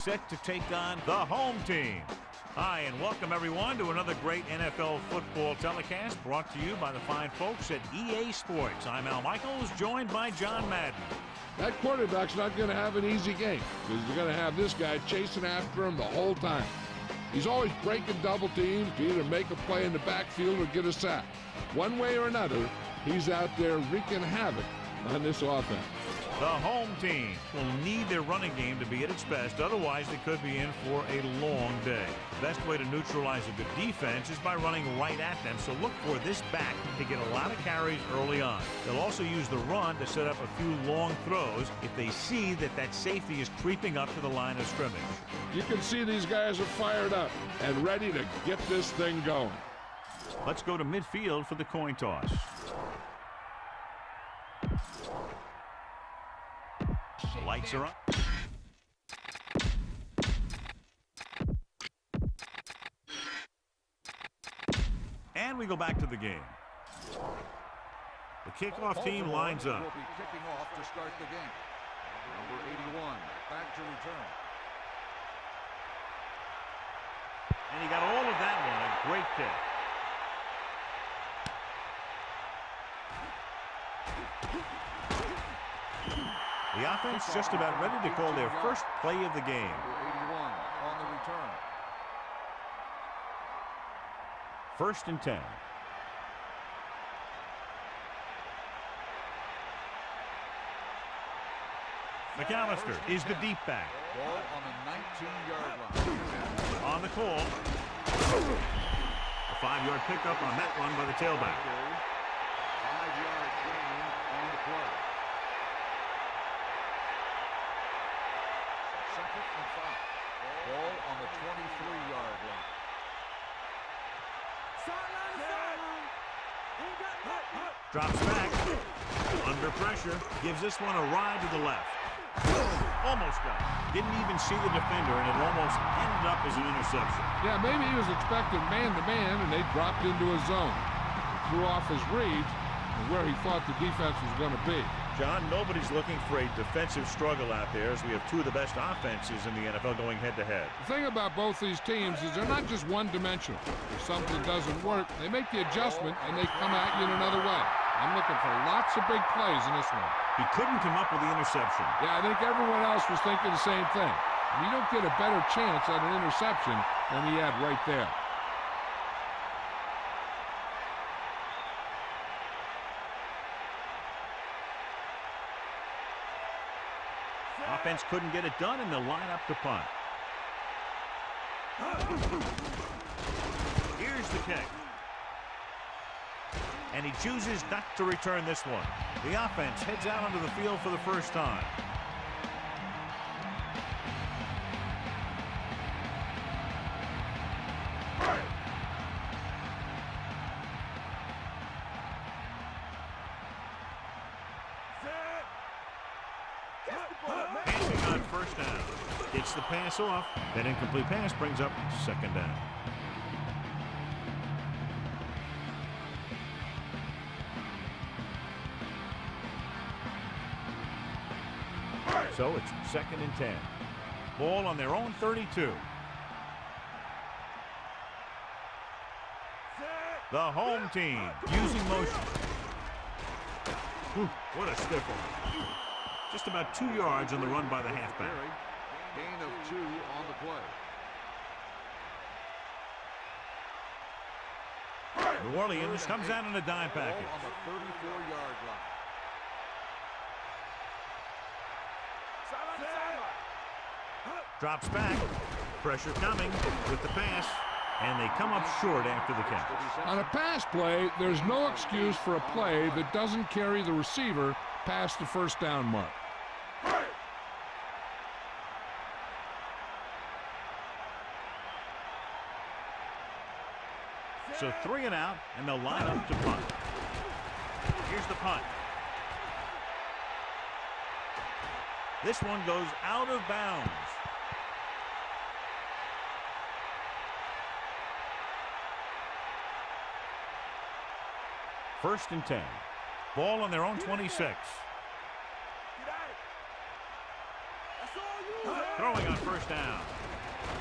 Set to take on the home team. Hi, and welcome everyone to another great NFL football telecast brought to you by the fine folks at EA Sports. I'm Al Michaels, joined by John Madden. That quarterback's not going to have an easy game because you're going to have this guy chasing after him the whole time. He's always breaking double teams to either make a play in the backfield or get a sack. One way or another, he's out there wreaking havoc on this offense. The home team will need their running game to be at its best. Otherwise, they could be in for a long day. The best way to neutralize a good defense is by running right at them. So look for this back to get a lot of carries early on. They'll also use the run to set up a few long throws if they see that safety is creeping up to the line of scrimmage. You can see these guys are fired up and ready to get this thing going. Let's go to midfield for the coin toss. Lights are up. And we go back to the game. The kickoff team lines up. Will be kicking off to start the game. Number 81, back to return. And he got all of that one. A great kick. The offense just about ready to call their first play of the game. Number 81 on the return. 1st and 10. McAllister is the deep back. Ball on the 19-yard line. On the call. A 5-yard pickup on that one by the tailback. 5-yard gain on the play. 2nd and 5. Ball on the 23-yard line. Drops back. Under pressure. Gives this one a ride to the left. Almost got it. Didn't even see the defender, and it almost ended up as an interception. Yeah, maybe he was expecting man-to-man, and they dropped into his zone. Threw off his read and where he thought the defense was going to be. John, nobody's looking for a defensive struggle out there as we have two of the best offenses in the NFL going head-to-head. The thing about both these teams is they're not just one-dimensional. If something doesn't work, they make the adjustment, and they come at you in another way. I'm looking for lots of big plays in this one. He couldn't come up with the interception. Yeah, I think everyone else was thinking the same thing. You don't get a better chance at an interception than he had right there. Offense couldn't get it done, and they'll line up to punt. Here's the kick. And he chooses not to return this one. The offense heads out onto the field for the first time. Passing on 1st down. Gets the pass off. That incomplete pass brings up 2nd down. So it's 2nd and 10. Ball on their own 32. The home team using motion. Whew, what a stiff one. Just about 2 yards on the run by the halfback. Gain of 2 on the play. New Orleans comes out in a dime package. Ball on the 34-yard line. Drops back. Pressure coming with the pass. And they come up short after the catch. On a pass play, there's no excuse for a play that doesn't carry the receiver past the 1st down mark. So 3 and out, and they'll line up to punt. Here's the punt. This one goes out of bounds. First and 10. Ball on their own 26. Throws Throwing on first down.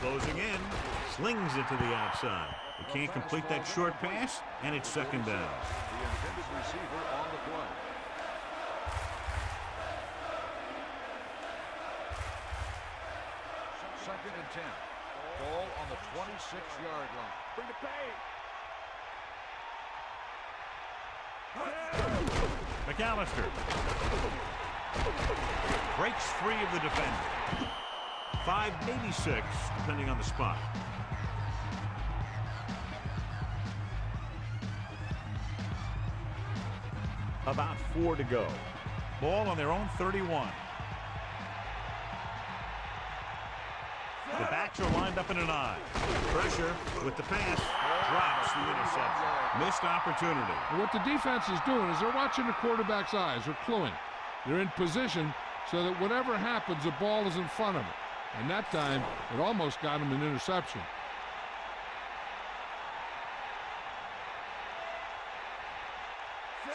Closing in. Slings it to the outside. They can't complete that short pass, and it's second down. The intended receiver on the play. Second and 10. Ball on the 26-yard line. Bring the pace. McAllister breaks free of the defender. 5, maybe 6, depending on the spot. About 4 to go. Ball on their own 31. The backs are lined up in an I. Pressure with the pass. Drops the interception. Missed opportunity. And what the defense is doing is they're watching the quarterback's eyes. They're cluing. They're in position so that whatever happens, the ball is in front of them. And that time, it almost got him an interception.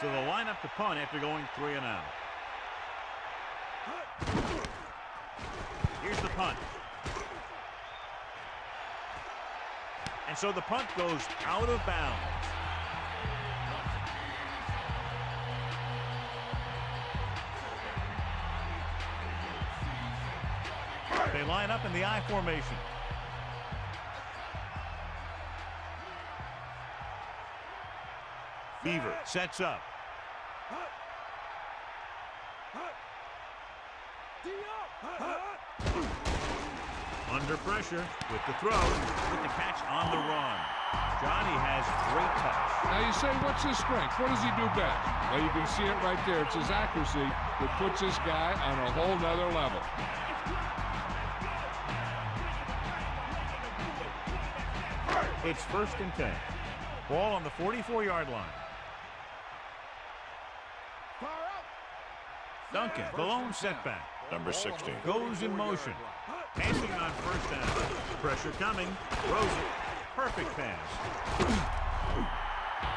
So they'll line up to punt after going 3 and out. Here's the punt. And so the punt goes out of bounds. They line up in the I formation. Beaver sets up. Under pressure with the throw, with the catch on the run. Johnny has great touch. Now you say, what's his strength? What does he do best? Well, you can see it right there. It's his accuracy that puts this guy on a whole nother level. It's first and 10. Ball on the 44-yard line. Duncan, the lone setback. Number 16. Goes in motion. Passing on first down. Pressure coming. Throws it. Perfect pass.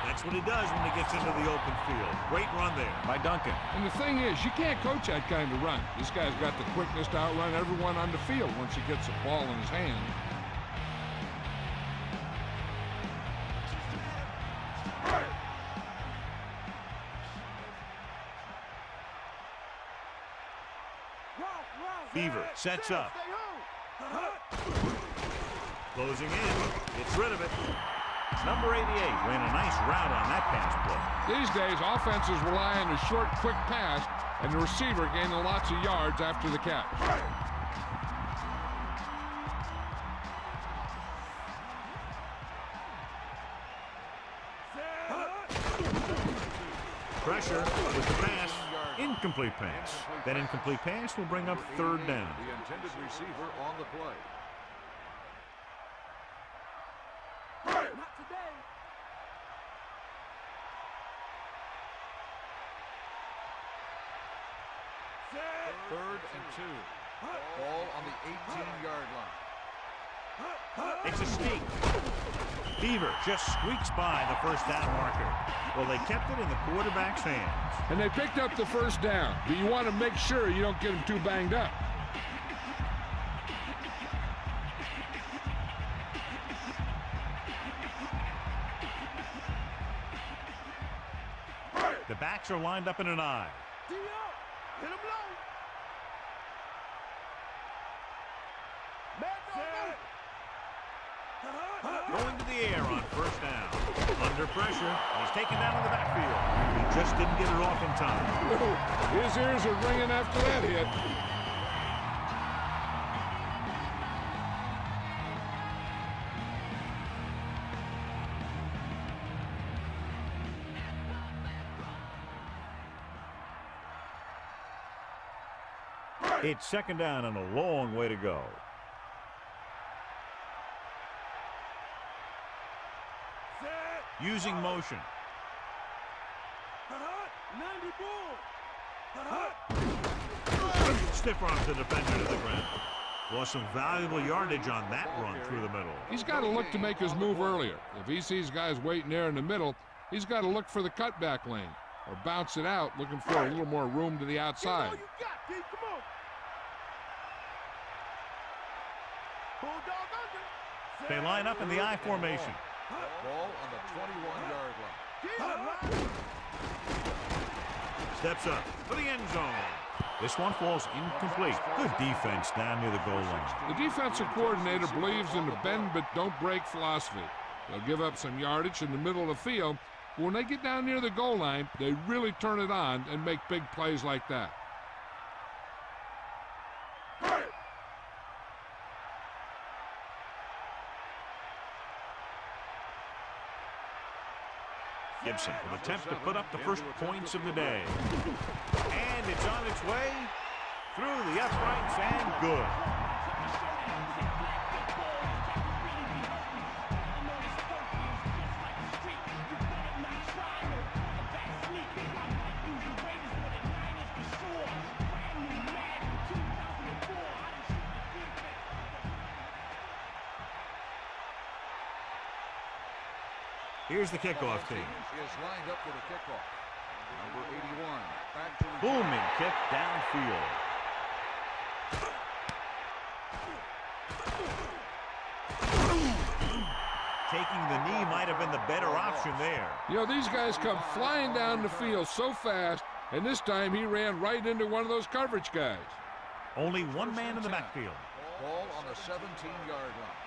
That's what he does when he gets into the open field. Great run there by Duncan. And the thing is, you can't coach that kind of run. This guy's got the quickness to outrun everyone on the field once he gets the ball in his hand. Beaver sets up. Closing in. Gets rid of it. Number 88 ran a nice route on that pass play. These days, offenses rely on a short, quick pass, and the receiver gaining lots of yards after the catch. Pressure with the pass. Incomplete pass. That incomplete pass will bring up third down. The intended receiver on the play. Not today. Third and 2. Ball on the 18-yard line. It's a steak. Beaver just squeaks by the first down marker. Well, they kept it in the quarterback's hands. And they picked up the first down, but you want to make sure you don't get them too banged up. The backs are lined up in an I. Hit him low. Going to the air on first down. Under pressure. He's taken down in the backfield. He just didn't get it off in time. His ears are ringing after that hit. It's second down and a long way to go. Using motion. Stiff arms the defender to the ground. Lost some valuable yardage on that run through the middle. He's got to look to make his move earlier. If he sees guys waiting there in the middle, he's got to look for the cutback lane or bounce it out, looking for a little more room to the outside. Bulldog under. They line up in the I formation. Ball on the 21-yard line. Steps up for the end zone. This one falls incomplete. Good defense down near the goal line. The defensive coordinator believes in the bend but don't break philosophy. They'll give up some yardage in the middle of the field. But when they get down near the goal line, they really turn it on and make big plays like that. Gibson will attempt to put up the first points of the day. And it's on its way through the uprights and good. Here's the kickoff team. Is lined up for the kickoff. Number 81. Back to Booming kick downfield. Taking the knee might have been the better option there. You know, these guys come flying down the field so fast, and this time he ran right into one of those coverage guys. Only one man in the backfield. Ball on the 17-yard line.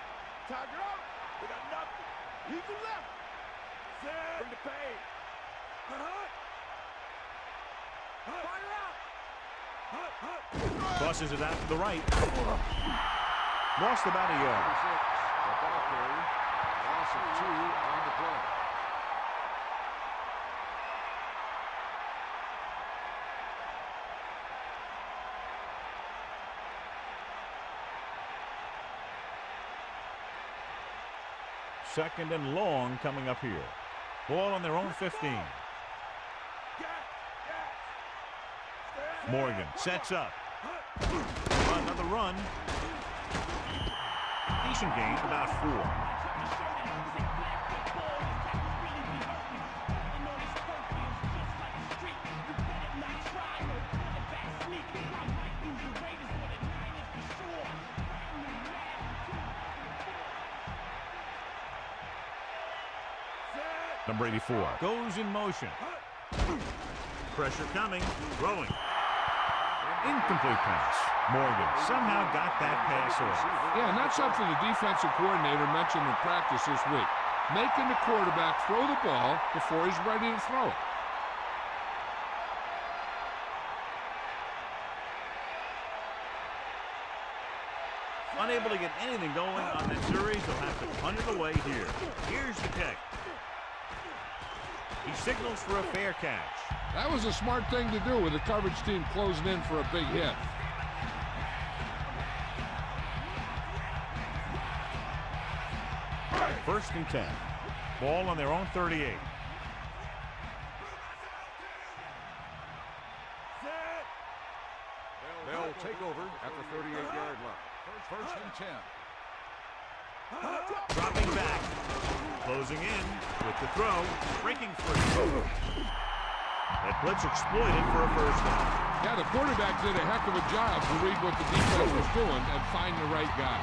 Tiger out. We got nothing. Eagle left. Bring the pain. Crosses it out to the right. Lost about a yard. The ball carrier. Loss of 2 on the play. Second and long coming up here. Ball on their own 15. Morgan sets up. Another run. Decent gain, about 4. Number 84 goes in motion. Pressure coming, throwing. Incomplete pass. Morgan somehow got that pass off. Yeah, and that's something the defensive coordinator mentioned in practice this week. Making the quarterback throw the ball before he's ready to throw it. Unable to get anything going on that series, they'll have to punt it away here. Here's the kick. He signals for a fair catch. That was a smart thing to do with the coverage team closing in for a big hit. First and 10. Ball on their own 38. They'll take over at the 38-yard line. First and 10. Dropping back. Closing in with the throw. Breaking free. That blitz exploited for a first down. Yeah, the quarterback did a heck of a job to read what the defense was doing and find the right guy.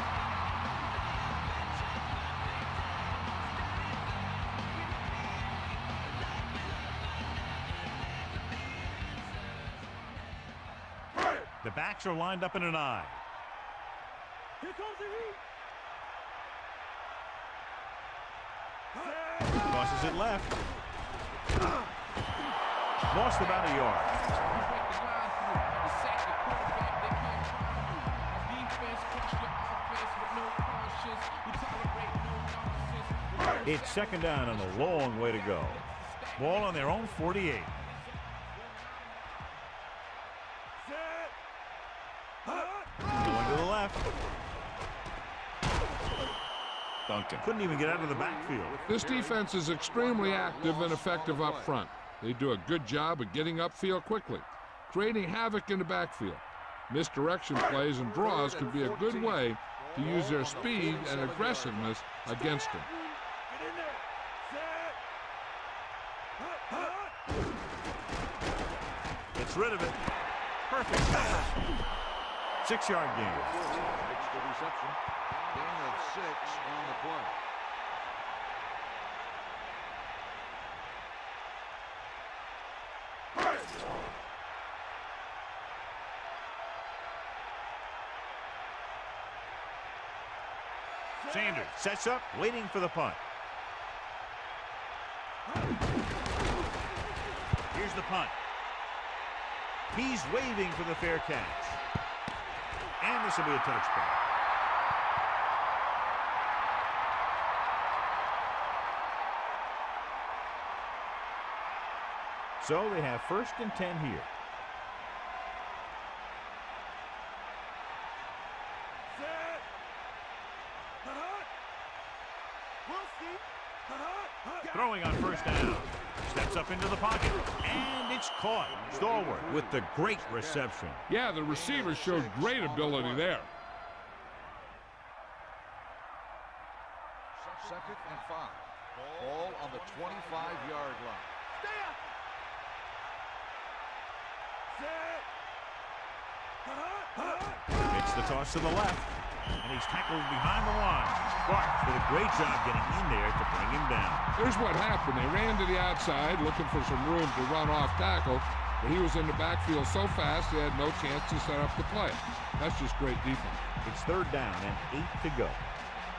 The backs are lined up in an I. Here comes the heat. Crosses it left. Lost about a yard. It's second down and a long way to go. Ball on their own 48. Going to the left. Duncan couldn't even get out of the backfield. This defense is extremely active and effective up front. They do a good job of getting upfield quickly, creating havoc in the backfield. Misdirection plays and draws could be a good way to use their speed and aggressiveness against them. Gets rid of it. Perfect pass. 6-yard gain. Gain of 6 on the play. Sanders sets up, waiting for the punt. Here's the punt. He's waving for the fair catch. And this will be a touchback. So they have 1st and 10 here. Throwing on 1st down. Steps up into the pocket. And it's caught. Stalwart with the great reception. Yeah, the receiver showed great ability there. 2nd and 5. Ball on the 25-yard line. It's the toss to the left. And he's tackled behind the line. Sparks did a great job getting in there to bring him down. Here's what happened. They ran to the outside looking for some room to run off tackle, but he was in the backfield so fast he had no chance to set up the play. That's just great defense. It's 3rd down and 8 to go.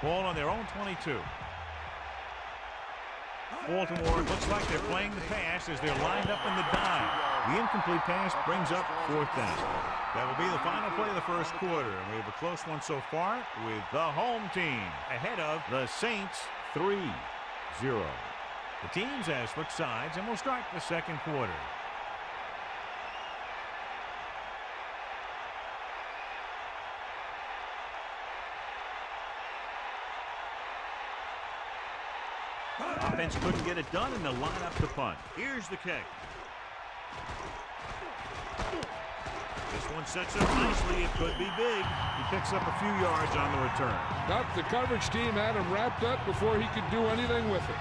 Ball on their own 22. Baltimore looks like they're playing the pass as they're lined up in the dime. The incomplete pass brings up 4th down. That will be the final play of the 1st quarter, and we have a close one so far with the home team ahead of the Saints 3-0. The teams have split sides, and we'll start the 2nd quarter. Offense couldn't get it done, and they'll line up to punt. Here's the kick. This one sets up nicely. It could be big. He picks up a few yards on the return. Nope, the coverage team had him wrapped up before he could do anything with it.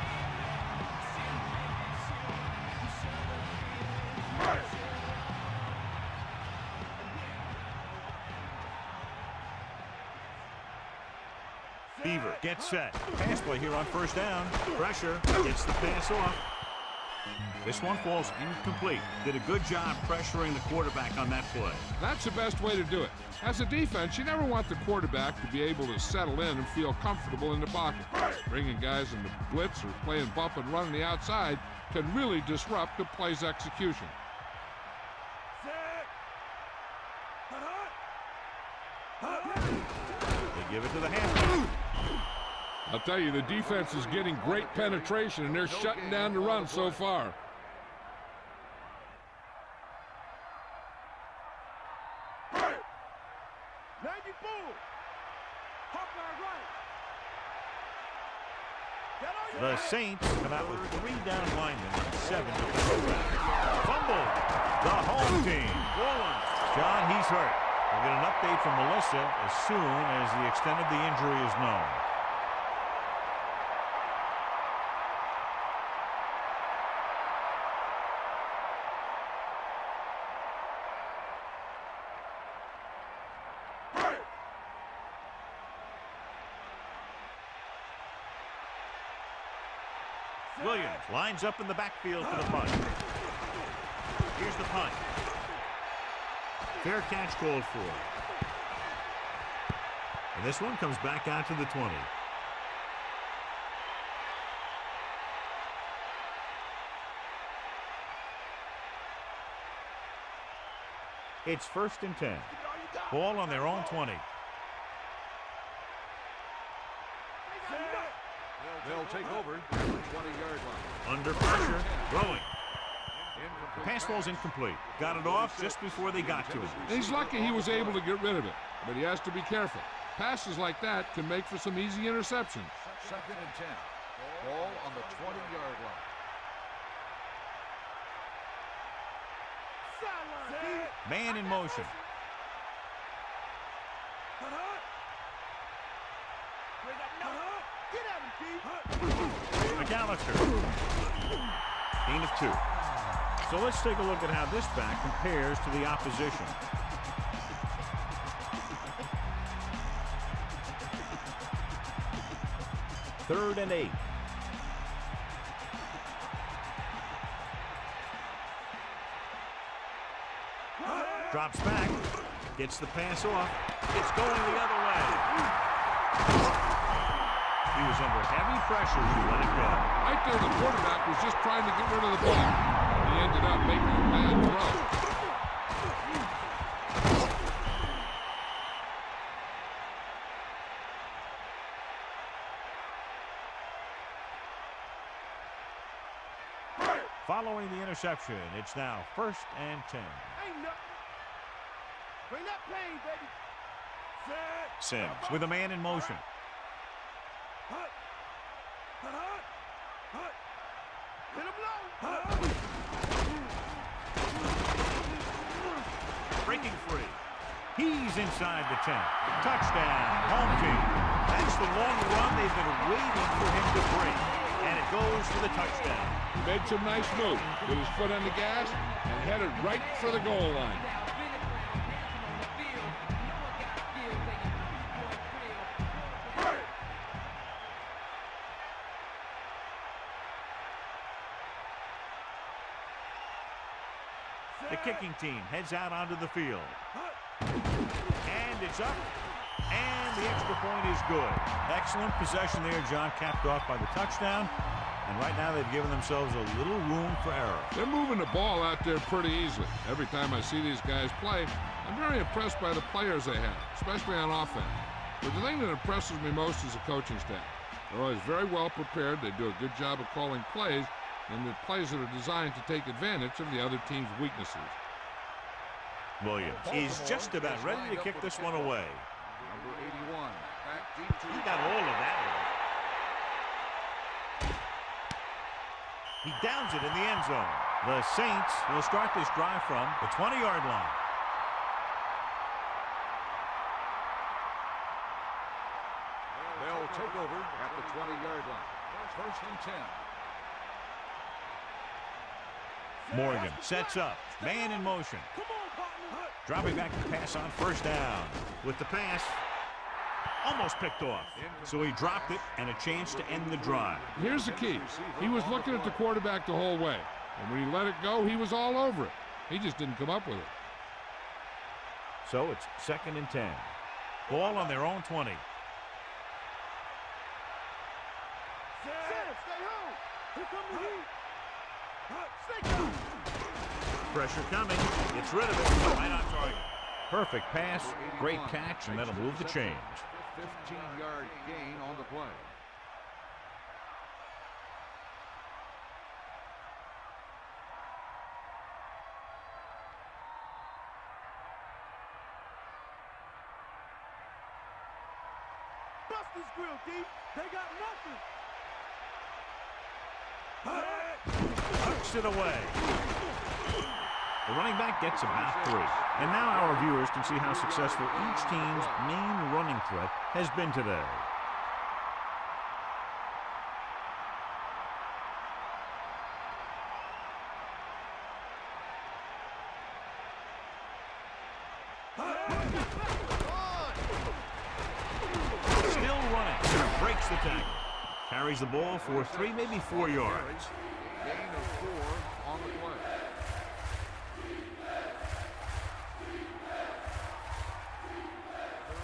Beaver gets set. Pass play here on 1st down. Pressure. Gets the pass off. This one falls incomplete. Did a good job pressuring the quarterback on that play. That's the best way to do it. As a defense, you never want the quarterback to be able to settle in and feel comfortable in the pocket. Bringing guys into blitz or playing bump and run on the outside can really disrupt the play's execution. They give it to the halfback. I'll tell you, the defense is getting great penetration, and they're shutting down the run so far. The Saints come out with 3 down linemen and 7 defensive backs. Fumble. The home team. John, he's hurt. We'll get an update from Melissa as soon as the extent of the injury is known. Williams lines up in the backfield for the punt. Here's the punt. Fair catch called for. And this one comes back out to the 20. It's 1st and 10. Ball on their own 20. They'll take over the 20-yard line. Under pressure, throwing. The pass ball's incomplete. Got it off just before they got to it. He's lucky he was able to get rid of it, but he has to be careful. Passes like that can make for some easy interceptions. 2nd and 10. Ball on the 20-yard line. Man in motion. McAllister. Gain of 2. So let's take a look at how this back compares to the opposition. 3rd and 8. Drops back. Gets the pass off. It's going the other way. He was under heavy pressure to let it go. Right there, the quarterback was just trying to get rid of the ball. He ended up making a bad throw. Following the interception, it's now 1st and 10. Ain't nothing. Bring that pain, baby. Set. Sims with a man in motion. Hut. Hut. Hut. Hit him low. Hut. Breaking free. He's inside the 10. Touchdown, home team. That's the long run they've been waiting for him to break. And it goes for the touchdown. He made some nice moves with his foot on the gas and headed right for the goal line. The kicking team heads out onto the field. And it's up. And the extra point is good. Excellent possession there, John, capped off by the touchdown. And right now they've given themselves a little room for error. They're moving the ball out there pretty easily. Every time I see these guys play, I'm very impressed by the players they have, especially on offense. But the thing that impresses me most is the coaching staff. They're always very well prepared. They do a good job of calling plays, and the plays that are designed to take advantage of the other team's weaknesses. Williams is just about ready to kick this one away. Number 81. Back deep to He got all of that one. He downs it in the end zone. The Saints will start this drive from the 20-yard line. They'll take over at the 20-yard line. 1st and 10. Morgan sets up. Man in motion. Come on, partner. Dropping back to pass on 1st down. With the pass, almost picked off. So he dropped it and a chance to end the drive. Here's the key. He was looking at the quarterback the whole way. And when he let it go, he was all over it. He just didn't come up with it. So it's 2nd and 10. Ball on their own 20. Stay home. Here come the heat. Stay home. Pressure coming. Gets rid of it. Right on target. Perfect pass. Great catch, and that'll move the chains. 15-yard gain on the play. Bust this grill, D. They got nothing. Tucks it away. The running back gets about 3. And now our viewers can see how successful each team's main running threat has been today. Still running. Breaks the tackle. Carries the ball for 3, maybe 4 yards. Gain of 4 on the play.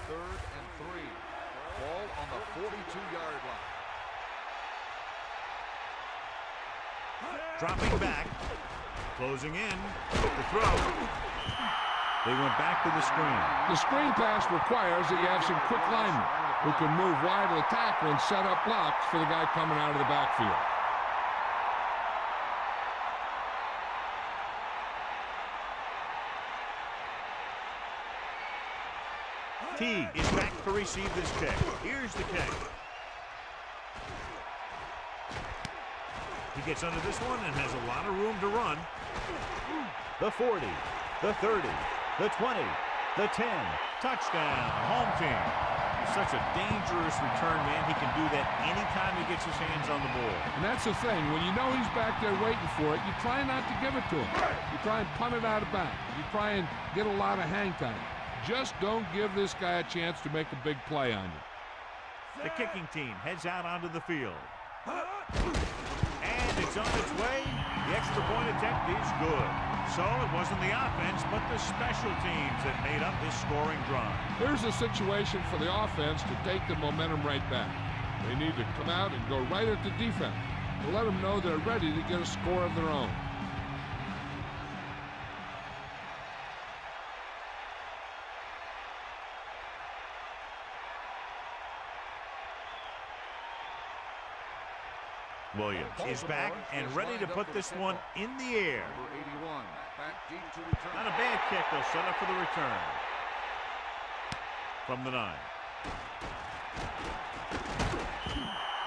Third and 3. Ball on the 42-yard line. Dropping back. Closing in. The throw. They went back to the screen. The screen pass requires that you have some quick linemen who can move wide of the tackle and set up blocks for the guy coming out of the backfield. T is back to receive this kick. Here's the kick. He gets under this one and has a lot of room to run. The 40, the 30, the 20, the 10. Touchdown, home team. Such a dangerous return, man. He can do that anytime he gets his hands on the ball. And that's the thing. When you know he's back there waiting for it, you try not to give it to him. You try and punt it out of bounds. You try and get a lot of hang time. Just don't give this guy a chance to make a big play on you. The kicking team heads out onto the field. And it's on its way. The extra point attempt is good. So it wasn't the offense, but the special teams that made up this scoring drive. Here's a situation for the offense to take the momentum right back. They need to come out and go right at the defense to let them know they're ready to get a score of their own. Williams is back and ready to put this one in the air. Number 81, back deep to return. Not a bad kick. They'll set up for the return. From the 9.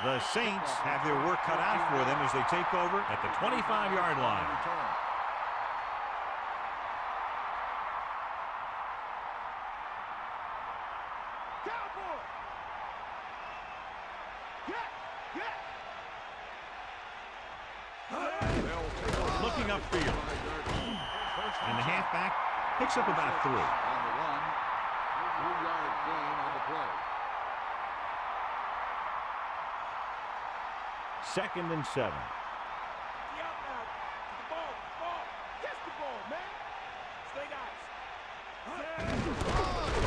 The Saints have their work cut out for them as they take over at the 25-yard line. Looking upfield. And the halfback picks up about 3. On the run, 3-yard gain on the play. 2nd and 7.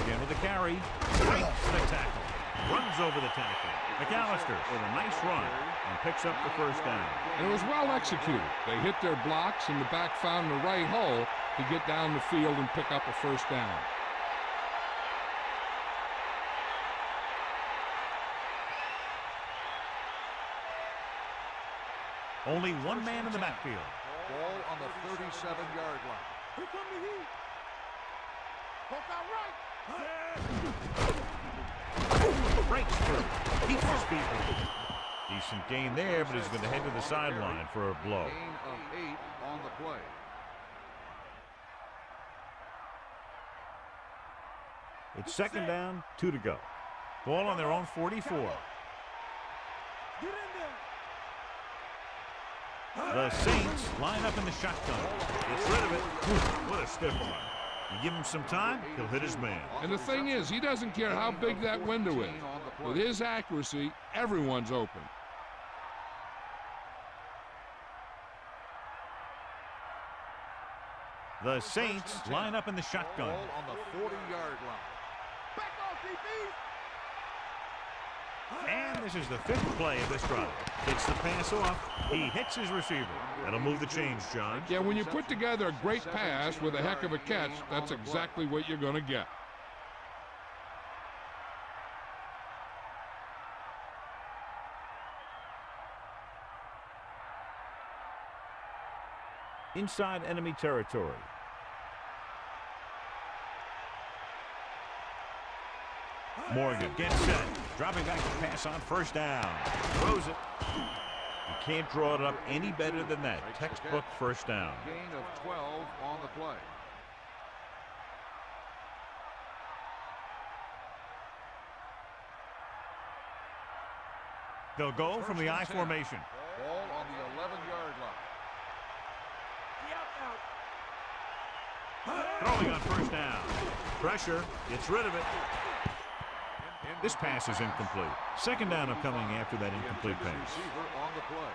Again with the carry. Breaks the tackle. Runs over the tackle. McAllister with a nice run and picks up the first down. And it was well executed. They hit their blocks and the back found the right hole to get down the field and pick up a first down. Only one man in the backfield. Ball on the 37-yard line. Here come the heat. Poke out right. Breaks through. Keeps his feet moving. Decent gain there, but he's going to head to the sideline for a blow. Gain of 8 on the play. It's 2nd down, 2 to go. Ball on their own 44. Get in there. The Saints line up in the shotgun. Gets rid of it. What a stiff arm. You give him some time, he'll hit his man. And the thing is, he doesn't care how big that window is. With his accuracy, everyone's open. The Saints line up in the shotgun. Ball on the 40-yard line. Back off, DB. And this is the 5th play of this drive. Gets the pass off. He hits his receiver. That'll move the chains, John. Yeah, when you put together a great pass with a heck of a catch, that's exactly what you're going to get. Inside enemy territory. Morgan gets set. Dropping back to pass on first down. Throws it. You can't draw it up any better than that. Textbook first down. Gain of 12 on the play. They'll go from the I formation. Ball on the 11-yard line. Throwing on first down. Pressure. Gets rid of it. This pass is incomplete. 2nd down coming after that incomplete pass. Receiver on the play.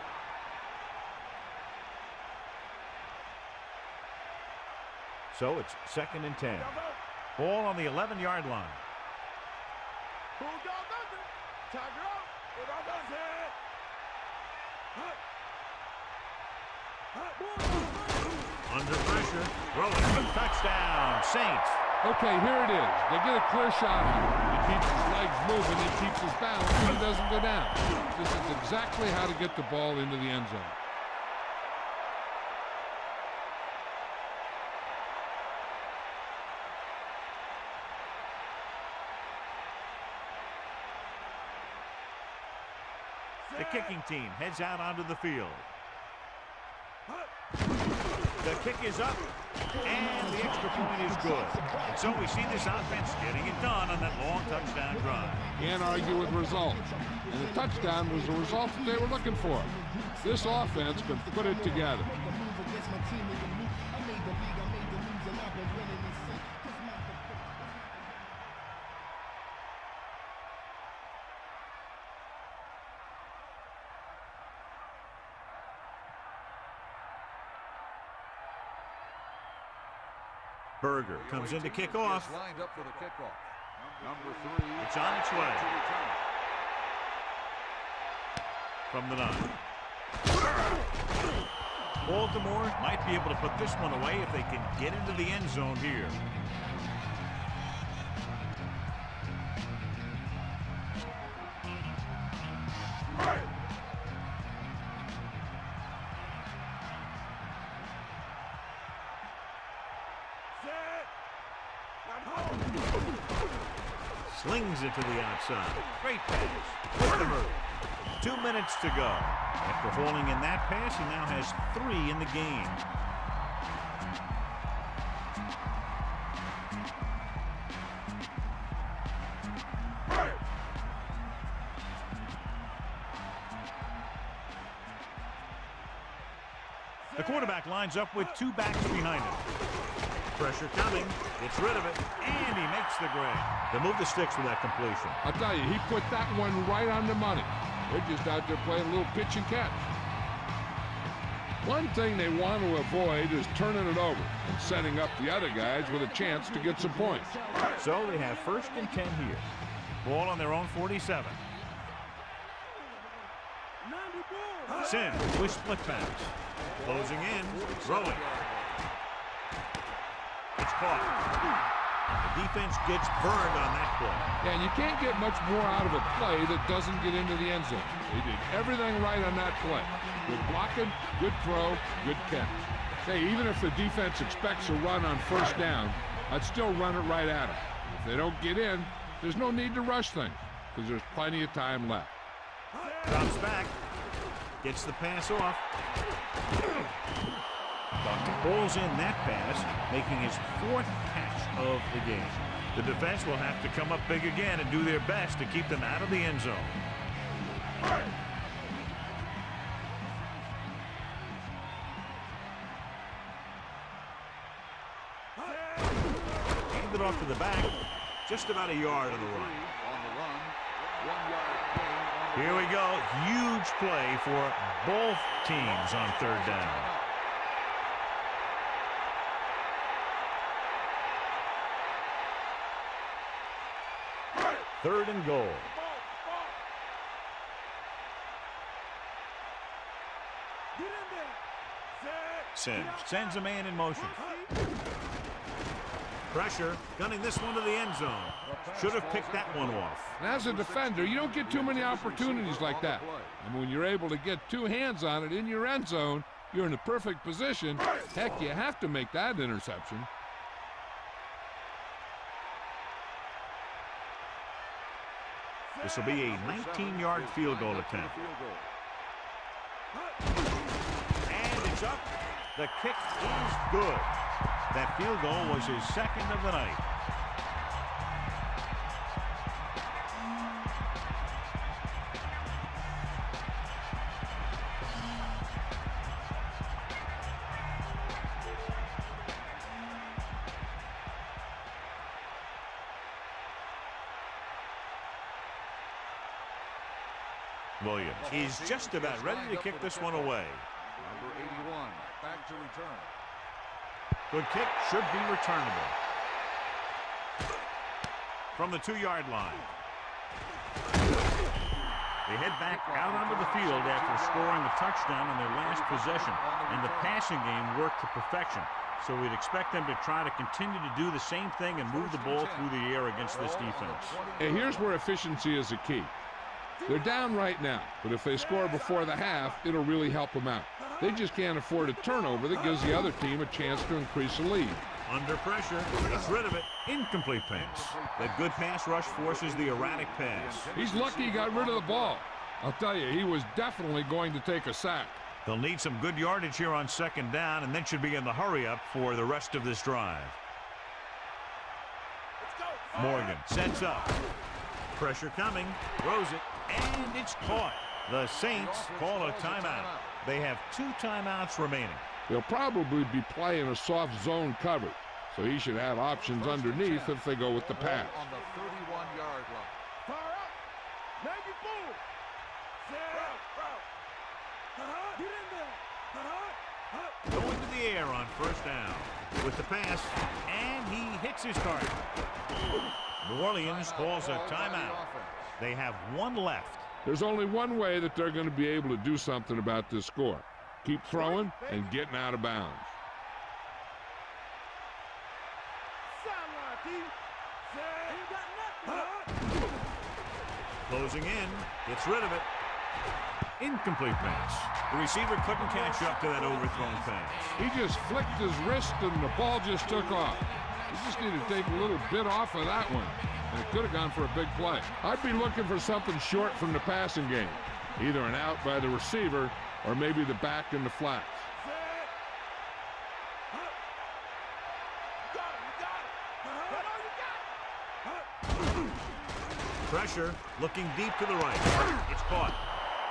So it's 2nd and 10. Ball on the 11-yard line. Bulldog under. Tiger out. Bulldog under. Under pressure. Throwing. Touchdown. Saints. Okay, here it is. They get a clear shot on him. He keeps his legs moving, he keeps his balance, and he doesn't go down. This is exactly how to get the ball into the end zone. The kicking team heads out onto the field. The kick is up, and the extra point is good. And so we see this offense getting it done on that long touchdown drive. Can't argue with results. And the touchdown was the result that they were looking for. This offense could put it together. Berger comes in to kick off. Lined up for the kickoff. Number 3. It's on its way. From the 9. Baltimore might be able to put this one away if they can get into the end zone here. Slings it to the outside. Great pass. With the move. 2 minutes to go. After holding in that pass, he now has 3 in the game. The quarterback lines up with 2 backs behind him. Pressure coming, gets rid of it, and he makes the grab. They move the sticks with that completion. I'll tell you, he put that one right on the money. They're just out there playing a little pitch and catch. One thing they want to avoid is turning it over and setting up the other guys with a chance to get some points. So they have 1st and 10 here. Ball on their own 47. Sims with split pass. Closing in, throwing. It's caught. The defense gets burned on that play. Yeah, and you can't get much more out of a play that doesn't get into the end zone. They did everything right on that play. Good blocking, good throw, good catch. Say, even if the defense expects a run on 1st down, I'd still run it right at them. If they don't get in, there's no need to rush things because there's plenty of time left. Drops back. Gets the pass off. Pulls in that pass, making his 4th catch of the game. The defense will have to come up big again and do their best to keep them out of the end zone. Hand it off to the back, just about a yard on the run. Here we go. Huge play for both teams on 3rd down. Third and goal. Sims sends a man in motion. Pressure, gunning this one to the end zone. Should have picked that one off. And as a defender, you don't get too many opportunities like that. And when you're able to get 2 hands on it in your end zone, you're in the perfect position. Heck, you have to make that interception. This will be a 19-yard field goal attempt. And it's up. The kick is good. That field goal was his 2nd of the night. Williams is just about ready to kick this one away. Number 81, back to return. Good kick, should be returnable. From the 2-yard line. They head back out onto the field after scoring a touchdown on their last possession, and the passing game worked to perfection. So we'd expect them to try to continue to do the same thing and move the ball through the air against this defense. And here's where efficiency is the key. They're down right now, but if they score before the half, it'll really help them out. They just can't afford a turnover that gives the other team a chance to increase the lead. Under pressure, gets rid of it. Incomplete pass. That good pass rush forces the erratic pass. He's lucky he got rid of the ball. I'll tell you, he was definitely going to take a sack. They'll need some good yardage here on 2nd down, and then should be in the hurry-up for the rest of this drive. Morgan sets up. Pressure coming, throws it, and it's caught. The Saints call a timeout. They have 2 timeouts remaining. They'll probably be playing a soft zone cover, so he should have options underneath if they go with the pass. On the 31-yard line. Fire up. Make it move. Set. Get in there. Going to the air on first down with the pass, and he hits his target. New Orleans calls a timeout. They have one left. There's only one way that they're going to be able to do something about this score. Keep throwing and getting out of bounds. Closing in, gets rid of it. Incomplete pass. The receiver couldn't catch up to that overthrown pass. He just flicked his wrist and the ball just took off. He just needed to take a little bit off of that one, and it could have gone for a big play. I'd be looking for something short from the passing game, either an out by the receiver or maybe the back in the flats. Pressure, looking deep to the right. It's caught.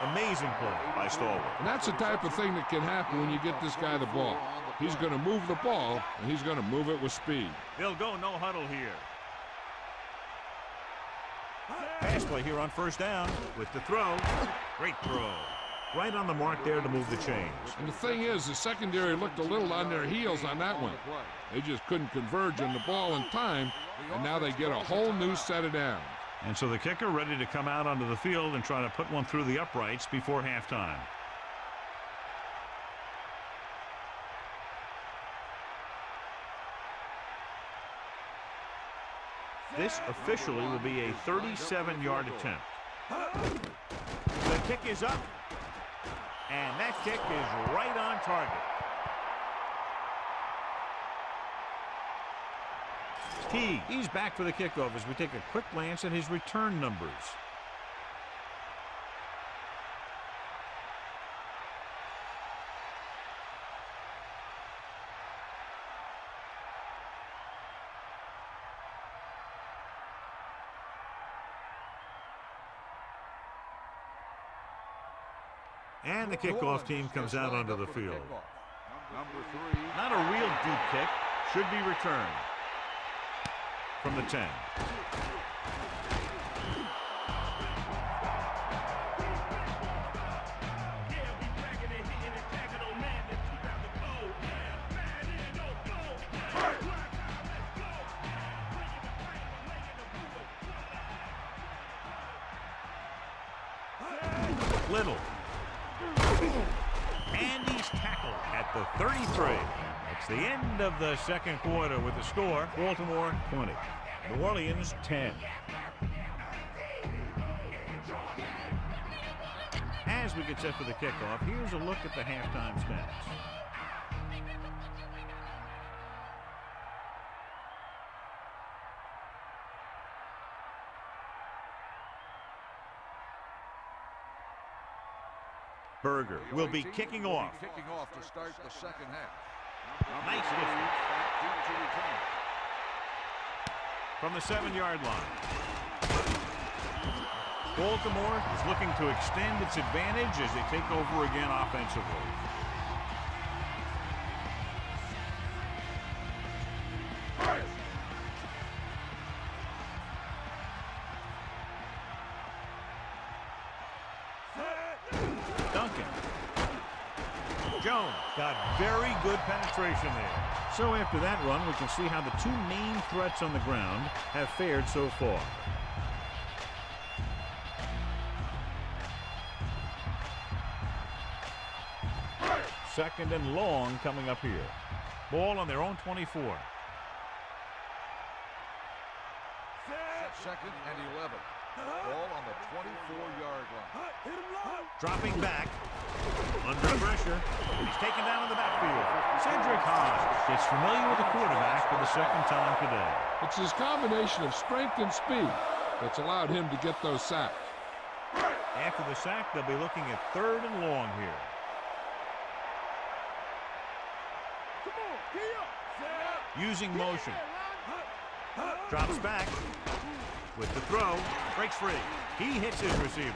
Amazing play by Stalwart. And that's the type of thing that can happen when you get this guy the ball. He's going to move the ball, and he's going to move it with speed. They'll go no huddle here. Pass play here on first down with the throw. Great throw. Right on the mark there to move the chains. And the thing is, the secondary looked a little on their heels on that one. They just couldn't converge on the ball in time, and now they get a whole new set of downs. And so the kicker ready to come out onto the field and try to put one through the uprights before halftime. This officially will be a 37-yard attempt. The kick is up, and that kick is right on target. He's back for the kickoff as we take a quick glance at his return numbers. And the kickoff team comes out onto the field. Not a real deep kick. Should be returned from the 10. Little. And he's tackled at the 33. It's the end of the second quarter with the score, Baltimore 20, New Orleans 10. As we get set for the kickoff, here's a look at the halftime stats. Berger will be kicking off. Kicking off to start the second half. Nice distance. From the 7-yard line. Baltimore is looking to extend its advantage as they take over again offensively. Jones got very good penetration there. So after that run, we can see how the two main threats on the ground have fared so far. Second and long coming up here. Ball on their own 24. Second and 11. Ball on the 24-yard line. Dropping back. Under pressure. He's taken down in the backfield. Cedric Hodge gets familiar with the quarterback for the second time today. It's his combination of strength and speed that's allowed him to get those sacks. After the sack, they'll be looking at third and long here. Using motion. Drops back. With the throw. Breaks free. He hits his receiver.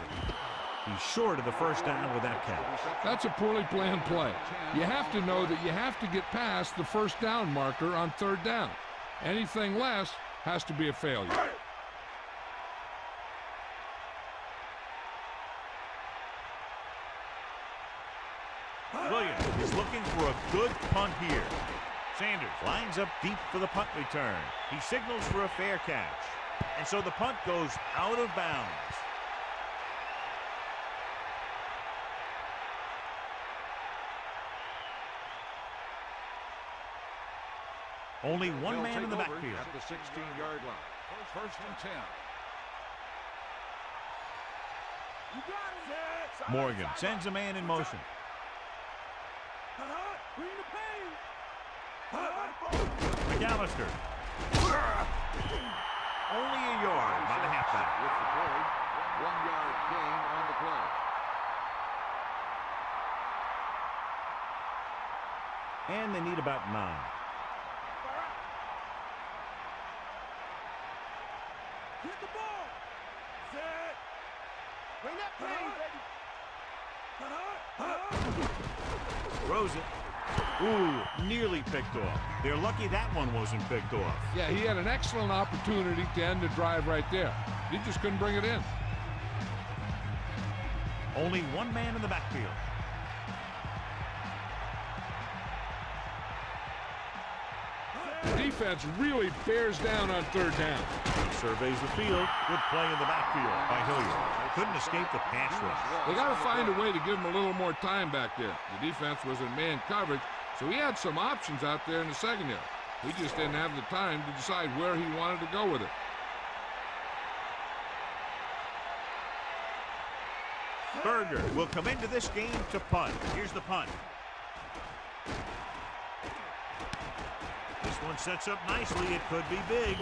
He's short of the first down with that catch. That's a poorly planned play. You have to know that you have to get past the first down marker on third down. Anything less has to be a failure. Williams is looking for a good punt here. Sanders lines up deep for the punt return. He signals for a fair catch. And so the punt goes out of bounds. Only one man in the backfield. At the 16-yard line. First and 10. Morgan sends a man in motion. McAllister. Only a yard by the halfback. With the play, 1-yard gain on the play. And they need about 9. Hit the ball. Set. Bring that plane, baby. Throws it. Ooh, nearly picked off. They're lucky that one wasn't picked off. Yeah, he had an excellent opportunity to end the drive right there. He just couldn't bring it in. Only one man in the backfield. The defense really bears down on 3rd down. He surveys the field. Good play in the backfield by Hilliard. Couldn't escape the pass rush. They got to find a way to give him a little more time back there. The defense was in man coverage, so he had some options out there in the secondary. He just didn't have the time to decide where he wanted to go with it. Berger will come into this game to punt. Here's the punt. This one sets up nicely. It could be big.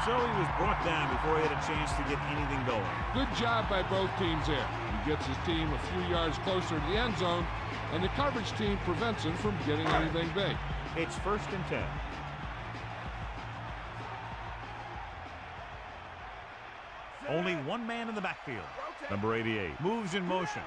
So he was brought down before he had a chance to get anything going. Good job by both teams there. He gets his team a few yards closer to the end zone, and the coverage team prevents him from getting anything big. It's 1st and 10. Only one man in the backfield. Number 88 moves in motion.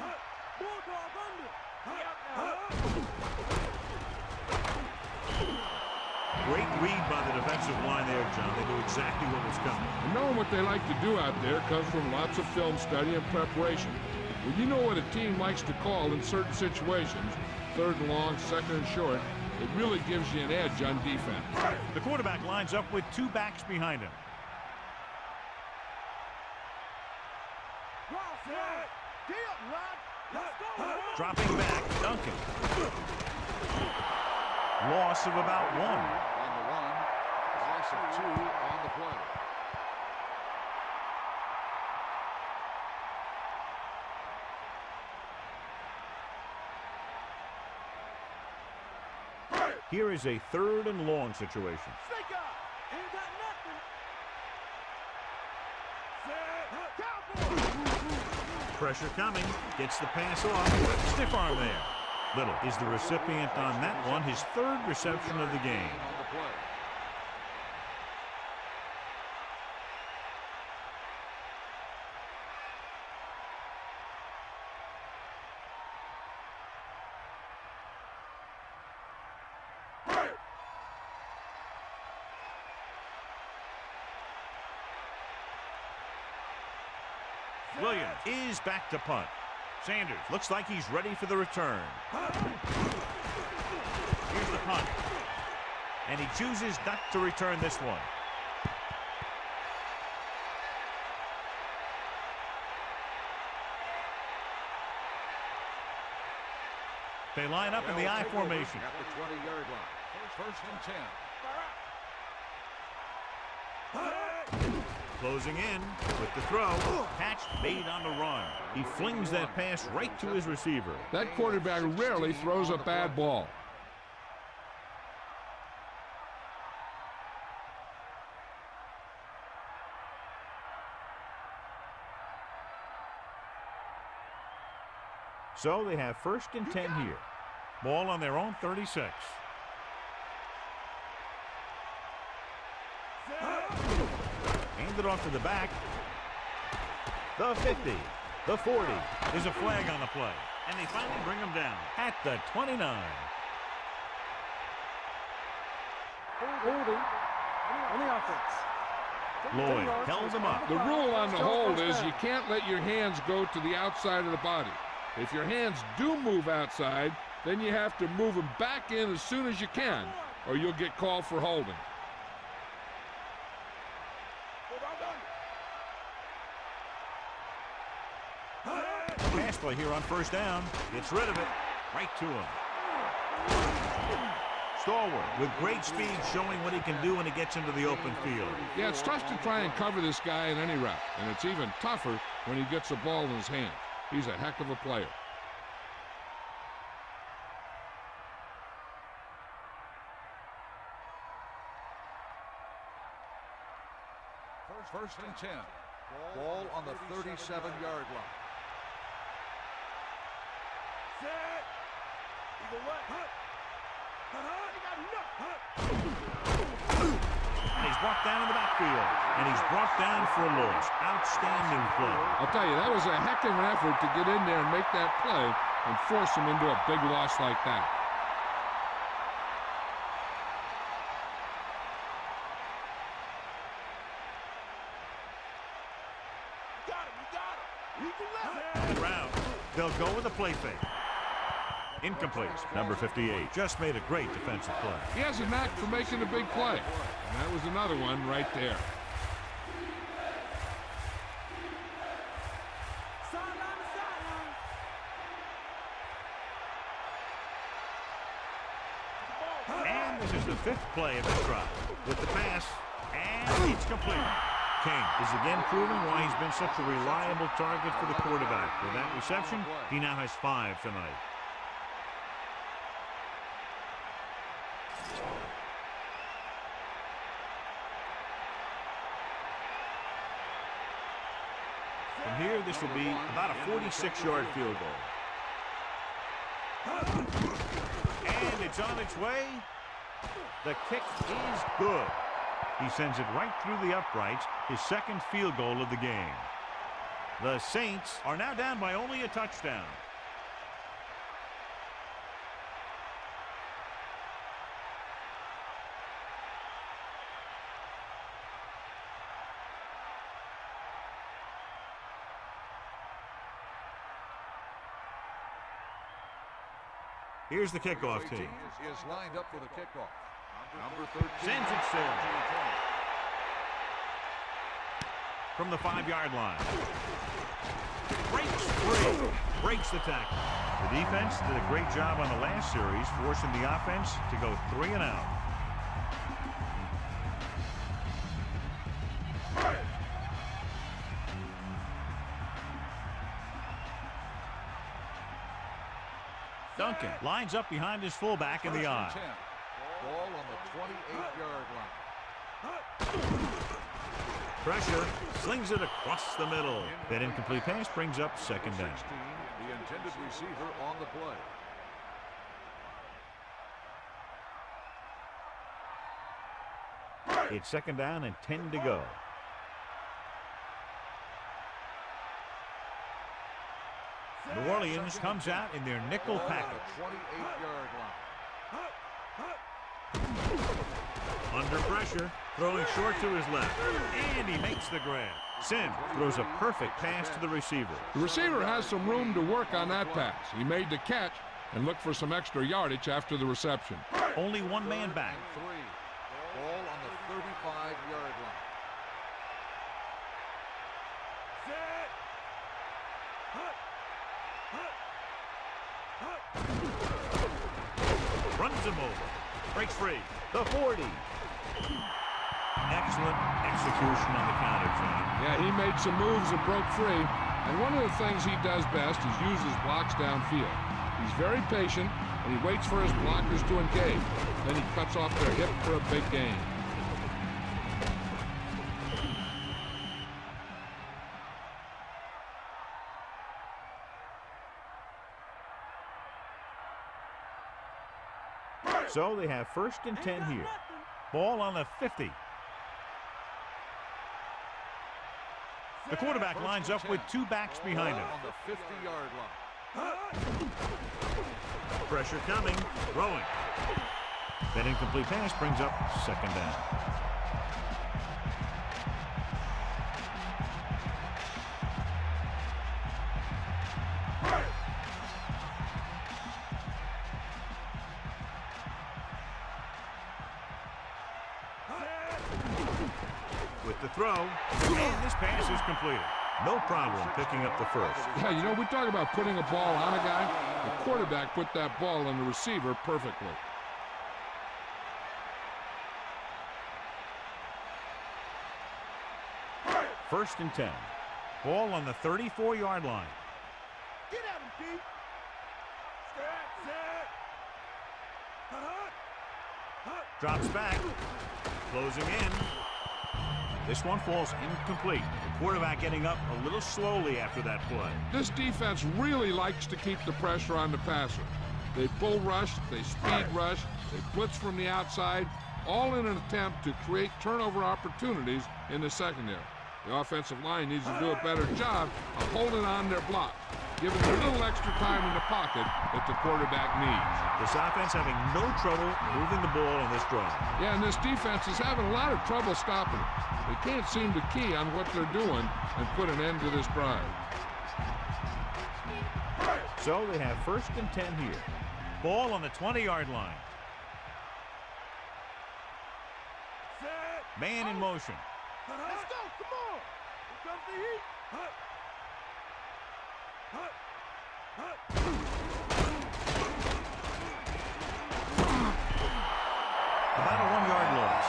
Great read by the defensive line there, John. They knew exactly what was coming. And knowing what they like to do out there comes from lots of film study and preparation. When you know what a team likes to call in certain situations, 3rd and long, 2nd and short, it really gives you an edge on defense. The quarterback lines up with 2 backs behind him. Dropping back, Duncan. Loss of about 1. On the run, loss of 2 on the play. Here is a 3rd and long situation. Pressure coming. Gets the pass off. Stiff arm there. Little is the recipient on that one. His 3rd reception of the game. Williams is back to punt. Sanders looks like he's ready for the return. Here's the punt. And he chooses not to return this one. They line up in the I formation. At the 20-yard line. 1st and 10. Closing in with the throw. Catch made on the run. He flings that pass right to his receiver. That quarterback rarely throws a bad ball. So they have 1st and 10 here. Ball on their own 36. Hand it off to the back. The 50. The 40. There's a flag on the play. And they finally bring him down at the 29. Holding on the offense. Lloyd held him up. The rule on the hold is you can't let your hands go to the outside of the body. If your hands do move outside, then you have to move him back in as soon as you can, or you'll get called for holding. Pass play here on first down. Gets rid of it. Right to him. Stalwart with great speed, showing what he can do when he gets into the open field. Yeah, it's tough to try and cover this guy in any route, and it's even tougher when he gets the ball in his hand. He's a heck of a player. First and 10. Ball on the 37-yard line. Set. Eagle left. And he's brought down in the backfield, and he's brought down for a loss. Outstanding play. I'll tell you, that was a heck of an effort to get in there and make that play and force him into a big loss like that. Round. They'll go with a play fake. Incomplete. Number 58 just made a great defensive play. He has a knack for making a big play. And that was another one right there. And this is the 5th play of the drive. With the pass, and it's complete. King is again proving why he's been such a reliable target for the quarterback. With that reception, he now has 5 tonight. From here, this will be about a 46-yard field goal. And it's on its way. The kick is good. He sends it right through the uprights, his 2nd field goal of the game. The Saints are now down by only a touchdown. Here's the kickoff team. Is lined up for the kickoff. Number 13. Sends it still. From the 5-yard line. Breaks free. Breaks the tackle. The defense did a great job on the last series, forcing the offense to go 3 and out. Duncan lines up behind his fullback in the eye. Ball on the 28-yard line. Pressure, slings it across the middle. That incomplete pass brings up 2nd down. 16, the intended receiver on the play. It's 2nd down and 10 to go. New Orleans comes out in their nickel package. 28-yard line. Under pressure, throwing short to his left. And he makes the grab. Sims throws a perfect pass to the receiver. The receiver has some room to work on that pass. He made the catch and looked for some extra yardage after the reception. Only one man back. 3. Ball on the 35-yard line. Runs him over. Breaks free. The 40. Excellent execution on the counter, John. Yeah, he made some moves and broke free. And one of the things he does best is use his blocks downfield. He's very patient, and he waits for his blockers to engage. Then he cuts off their hip for a big gain. So they have 1st and 10 here. Ball on the 50. The quarterback lines up with 2 backs behind him. On the 50-yard line. Pressure coming. Throwing. That incomplete pass brings up 2nd down. throw, and this pass is completed. No problem picking up the first. Yeah, you know, we talk about putting a ball on a guy. The quarterback put that ball on the receiver perfectly. First and 10. Ball on the 34-yard line. Get at him, Pete. Set. Drops back. Closing in. This one falls incomplete. The quarterback getting up a little slowly after that play. This defense really likes to keep the pressure on the passer. They bull rush, they speed rush, they blitz from the outside, all in an attempt to create turnover opportunities in the secondary. The offensive line needs to do a better job of holding on their block, giving them a little extra time in the pocket that the quarterback needs. This offense having no trouble moving the ball on this drive. Yeah, and this defense is having a lot of trouble stopping it. They can't seem to key on what they're doing and put an end to this drive. So they have first and 10 here. Ball on the 20-yard line. Set. Man in motion. Let's go. Come on. Here comes the heat. About a 1-yard loss.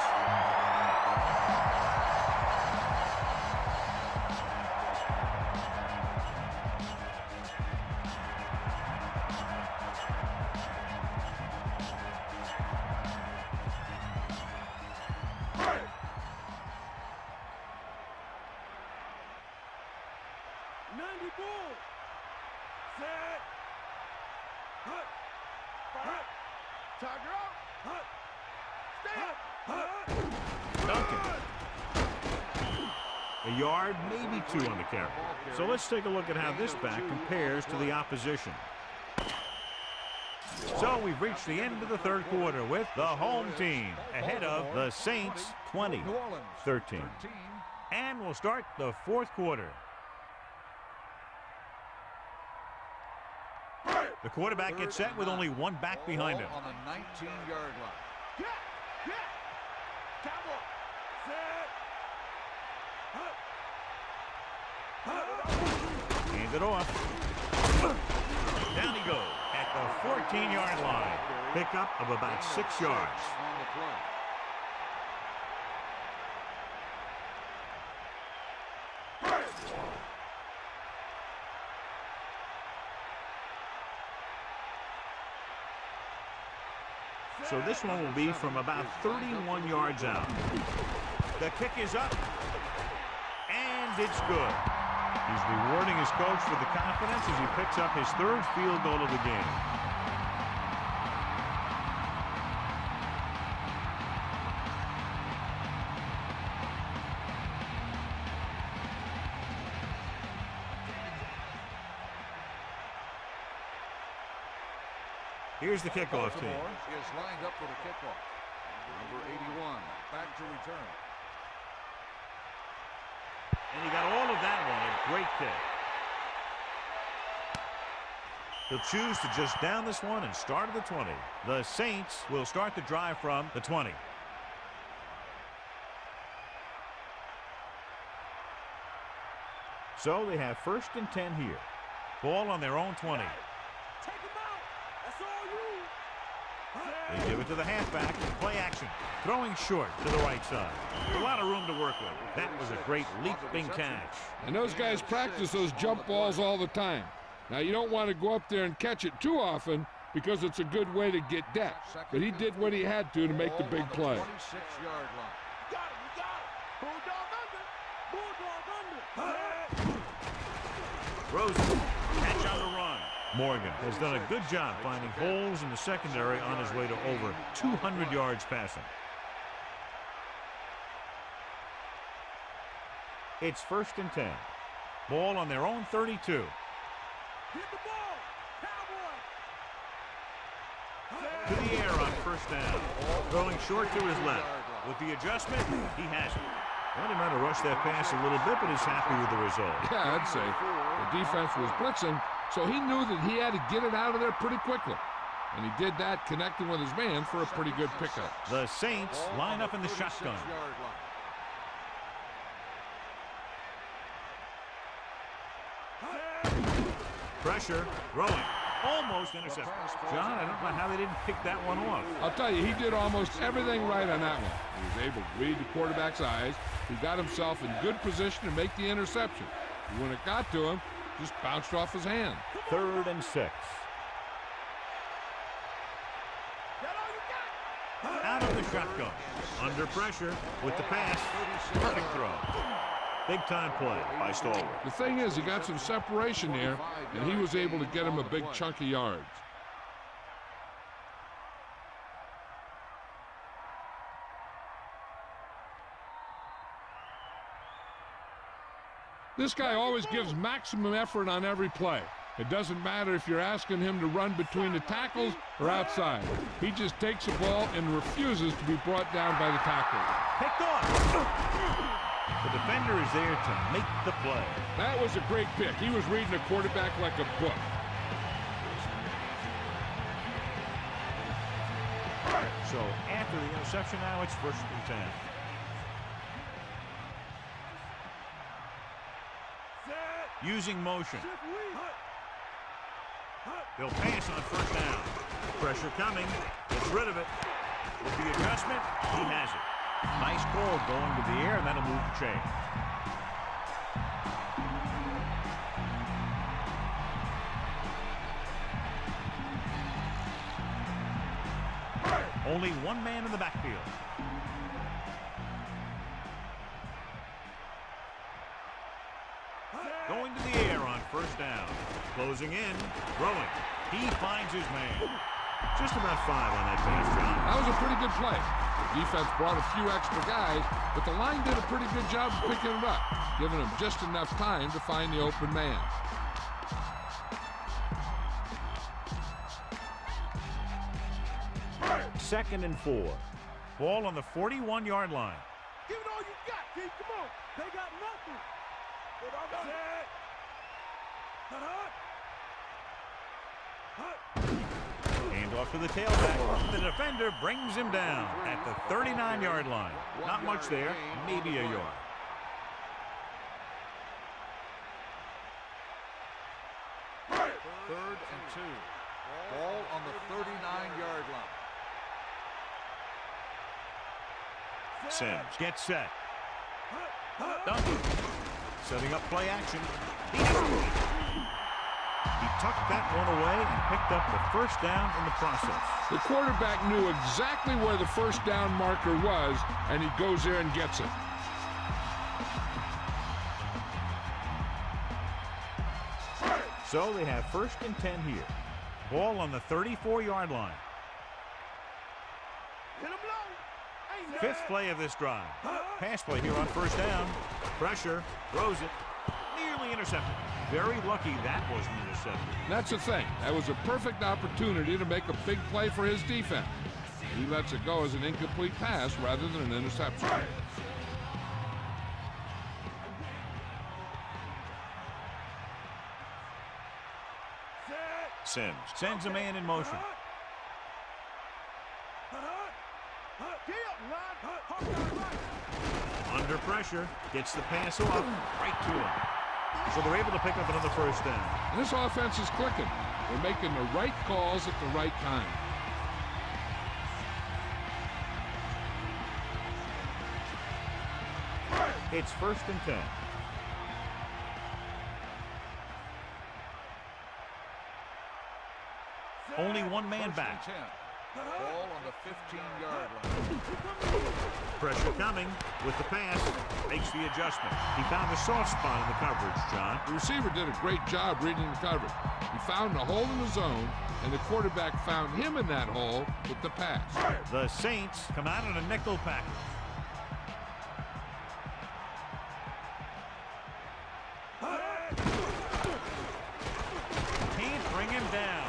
A yard, maybe 2 on the carry. So let's take a look at how this back compares to the opposition. So we've reached the end of the third quarter with the home team ahead of the Saints 20-13. And we'll start the fourth quarter. The quarterback gets set with only one back behind him. On the 19-yard line. Cowboy. Set. Hands it off. Down he goes at the 14-yard line. Pickup of about 6 yards. On the play. So this one will be from about 31 yards out. The kick is up, and it's good. He's rewarding his coach for the confidence as he picks up his 3rd field goal of the game. Here's the kickoff team. Is lined up for the kickoff. Number 81, back to return. And he got all of that one. A great kick. He'll choose to just down this one and start at the 20. The Saints will start the drive from the 20. So they have first and 10 here. Ball on their own 20. Take him out. That's all you. They give it to the halfback. Play action. Throwing short to the right side. A lot of room to work with. That was a great leaping catch. And those guys practice those jump balls all the time. Now, you don't want to go up there and catch it too often because it's a good way to get depth. But he did what he had to make the big play. 26-yard line. You got it. Bulldog under. Rosen, catch on the run. Morgan has done a good job finding holes in the secondary on his way to over 200 yards passing. It's first and 10. Ball on their own 32. Hit the ball. Cowboy. To the air on first down. Throwing short to his left. With the adjustment, he has it. Well, he might have rushed that pass a little bit, but he's happy with the result. Yeah, I'd say the defense was blitzing, so he knew that he had to get it out of there pretty quickly. And he did that, connecting with his man for a pretty good pickup. The Saints line up in the shotgun. Pressure, throwing, almost intercepted. John, I don't know how they didn't pick that one off. I'll tell you, he did almost everything right on that one. He was able to read the quarterback's eyes. He got himself in good position to make the interception. When it got to him, just bounced off his hand. 3rd and 6. Out of the shotgun. Under pressure with the pass. Perfect throw. Big time play by Stalwart. The thing is, he got some separation there, and he was able to get him a big chunk of yards. This guy always gives maximum effort on every play. It doesn't matter if you're asking him to run between the tackles or outside. He just takes the ball and refuses to be brought down by the tackle. Picked off. The defender is there to make the play. That was a great pick. He was reading the quarterback like a book. So after the interception now, it's 1st and 10. Using motion. They'll pass on 1st down. Pressure coming. Gets rid of it. With the adjustment, he has it. Nice call going to the air, and that'll move the chain. Only one man in the backfield. Going to the air on 1st down. Closing in, throwing. He finds his man. Just about 5 on that pass, John. That was a pretty good play. The defense brought a few extra guys, but the line did a pretty good job of picking it up, giving him just enough time to find the open man. Second and 4. Ball on the 41-yard line. Give it all you got, Keith. Come on. They got nothing. Handoff to the tailback. The defender brings him down at the 39-yard line. Not much there, maybe a yard. Third and 2. Ball on the 39-yard line. Sims gets set. Duncan setting up play action. He tucked that one away and picked up the 1st down in the process. The quarterback knew exactly where the 1st down marker was, and he goes there and gets it. So they have 1st and 10 here. Ball on the 34-yard line. 5th play of this drive. Pass play here on 1st down. Pressure, throws it, nearly intercepted. Very lucky that wasn't intercepted. That's the thing. That was a perfect opportunity to make a big play for his defense. He lets it go as an incomplete pass rather than an interception. Sims sends a man in motion. Under pressure, gets the pass off, right to him. So they're able to pick up another 1st down. And this offense is clicking. They're making the right calls at the right time. It's 1st and 10. Only one man back. Ball on the 15-yard line. Pressure coming with the pass. Makes the adjustment. He found the soft spot in the coverage, John. The receiver did a great job reading the coverage. He found a hole in the zone, and the quarterback found him in that hole with the pass. The Saints come out in a nickel package. Can't bring him down.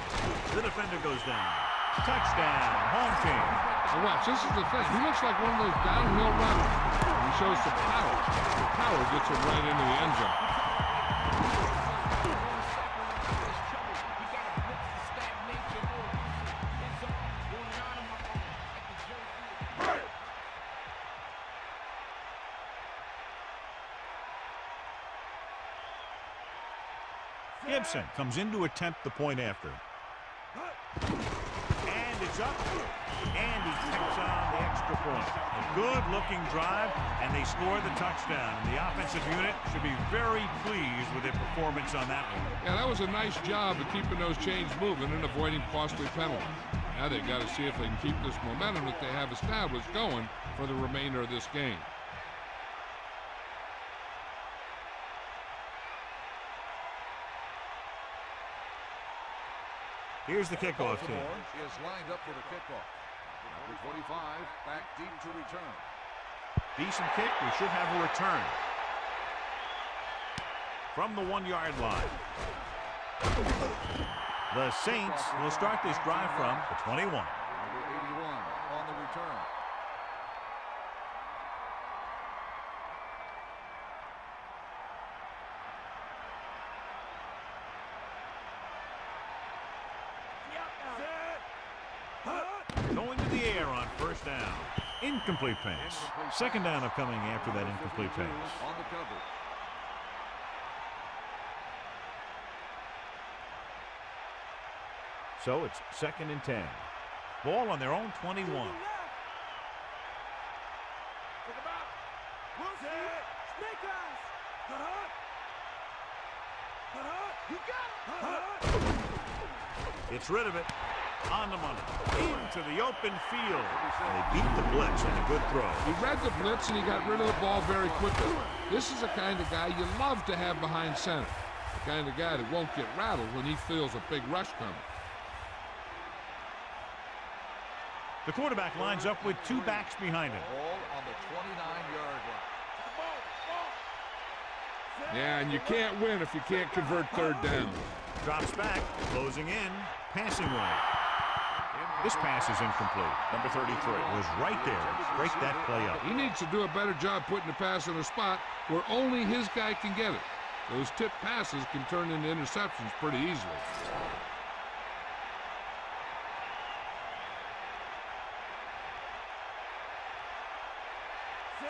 The defender goes down. Touchdown, home team. Now watch, this is the thing. He looks like one of those downhill runners. He shows some power. The power gets him right into the end zone. Gibson comes in to attempt the point after. And it's up. And he picks on the extra point. A good-looking drive, and they score the touchdown. And the offensive unit should be very pleased with their performance on that one. Yeah, that was a nice job of keeping those chains moving and avoiding costly penalties. Now they've got to see if they can keep this momentum that they have established going for the remainder of this game. Here's the kickoff team. Baltimore is lined up for the kickoff. Number 25 back deep to return. Decent kick. We should have a return. From the 1-yard line. The Saints will start this drive from the 21. Number 81 on the return. Going to the air on first down. Incomplete pass. Second down upcoming after that incomplete pass. On the cover. So it's 2nd and 10. Ball on their own 21. It's rid of it. On the money. Into the open field. And they beat the blitz on a good throw. He read the blitz and he got rid of the ball very quickly. This is the kind of guy you love to have behind center. The kind of guy that won't get rattled when he feels a big rush coming. The quarterback lines up with 2 backs behind him. Ball on the 29-yard line. Yeah, and you can't win if you can't convert third down. Drops back. Closing in. Passing right. This pass is incomplete. Number 33 was right there to break that play up. He needs to do a better job putting the pass in a spot where only his guy can get it. Those tip passes can turn into interceptions pretty easily.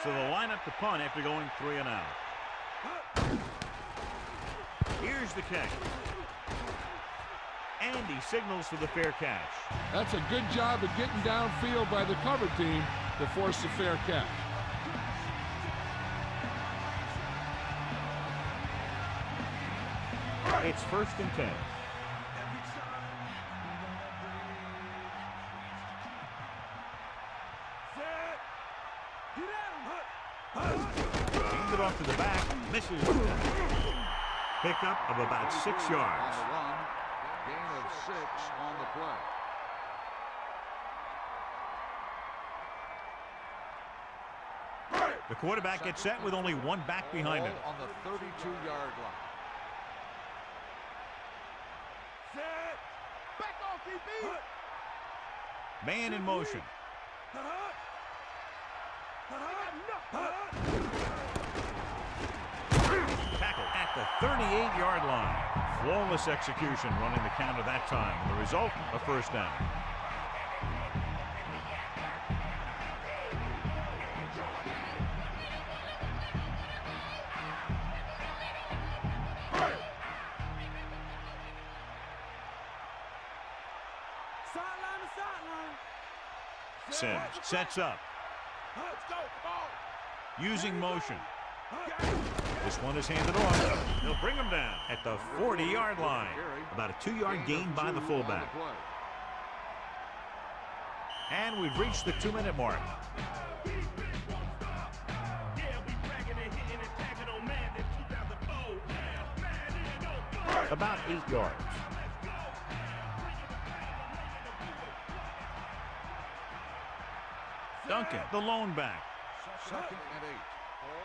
So they'll line up to punt after going 3 and out. Here's the kick. And he signals for the fair catch. That's a good job of getting downfield by the cover team to force the fair catch. It's 1st and 10. Hand it off to the back. Misses. Pickup of about 6 yards. On the run. Gain of 6 on the play. The quarterback gets set with only 1 back behind him. On the 32-yard line. Back off, DB. Man in motion. Tackle at the 38-yard line. Flawless execution running the counter that time. The result, a first down. Sideline to sideline. Sims sets up. Let's go. Come on. Using motion. This one is handed off. They'll bring him down at the 40-yard line. About a 2-yard gain by the fullback. And we've reached the 2-minute mark. About 8 yards. Duncan, the lone back. 2nd and 8.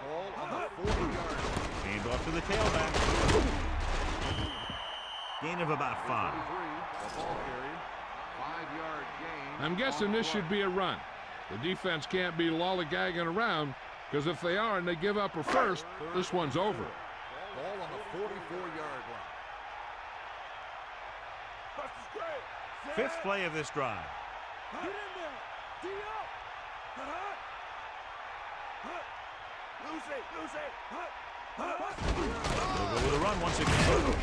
Ball on the 40-yard line. Hand off to the tailback. Gain of about 5. The ball carrier. 5-yard gain. I'm guessing this should be a run. The defense can't be lollygagging around, because if they are and they give up a first, this one's over. Ball on the 44-yard line. 5th play of this drive. Get in there. D up. Lucy. They'll go with a run once again.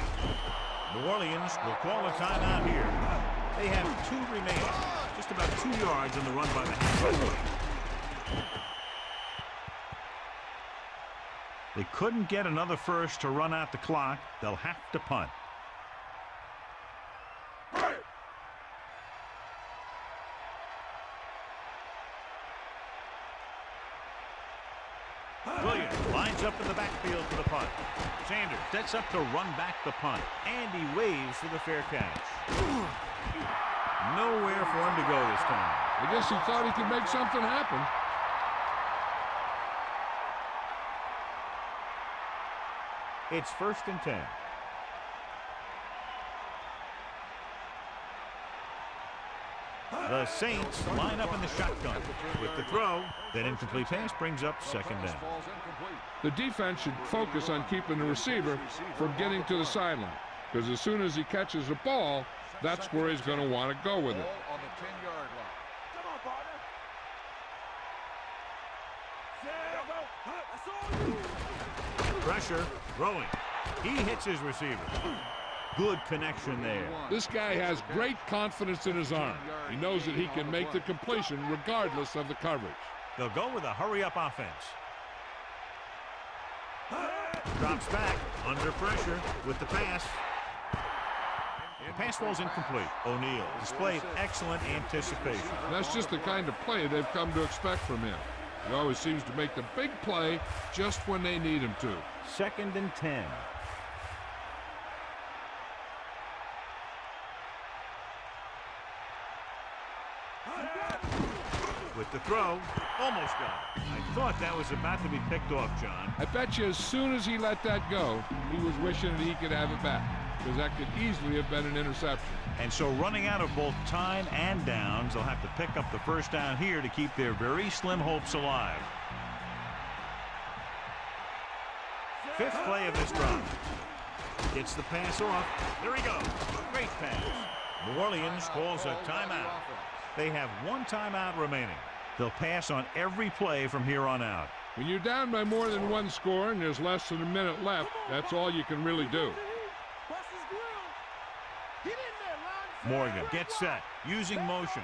New Orleans will call a timeout here. They have 2 remaining. Just about 2 yards on the run by the halfback. They couldn't get another first to run out the clock. They'll have to punt. Williams lines up in the backfield for the punt. Sanders sets up to run back the punt. And he waves for the fair catch. Nowhere for him to go this time. I guess he thought he could make something happen. It's 1st and 10. The Saints line up in the shotgun with the throw. That incomplete pass brings up 2nd down. The defense should focus on keeping the receiver from getting to the sideline, because as soon as he catches the ball, that's where he's going to want to go with it. On the 10-yard line. Come on, partner. Pressure, throwing. He hits his receiver. Good connection there. This guy has great confidence in his arm. He knows that he can make the completion regardless of the coverage. They'll go with a hurry-up offense. Drops back, under pressure with the pass. The pass falls incomplete. O'Neal displayed excellent anticipation. That's just the kind of play they've come to expect from him. He always seems to make the big play just when they need him to. 2nd and 10. With the throw, almost got it. I thought that was about to be picked off, John. I bet you as soon as he let that go, he was wishing that he could have it back, because that could easily have been an interception. And so running out of both time and downs, they'll have to pick up the 1st down here to keep their very slim hopes alive. 5th play of this drive. Gets the pass off. There he goes. Great pass. New Orleans calls a timeout. They have 1 timeout remaining. They'll pass on every play from here on out. When you're down by more than 1 score and there's less than a minute left, that's all you can really do. Morgan gets set, using motion.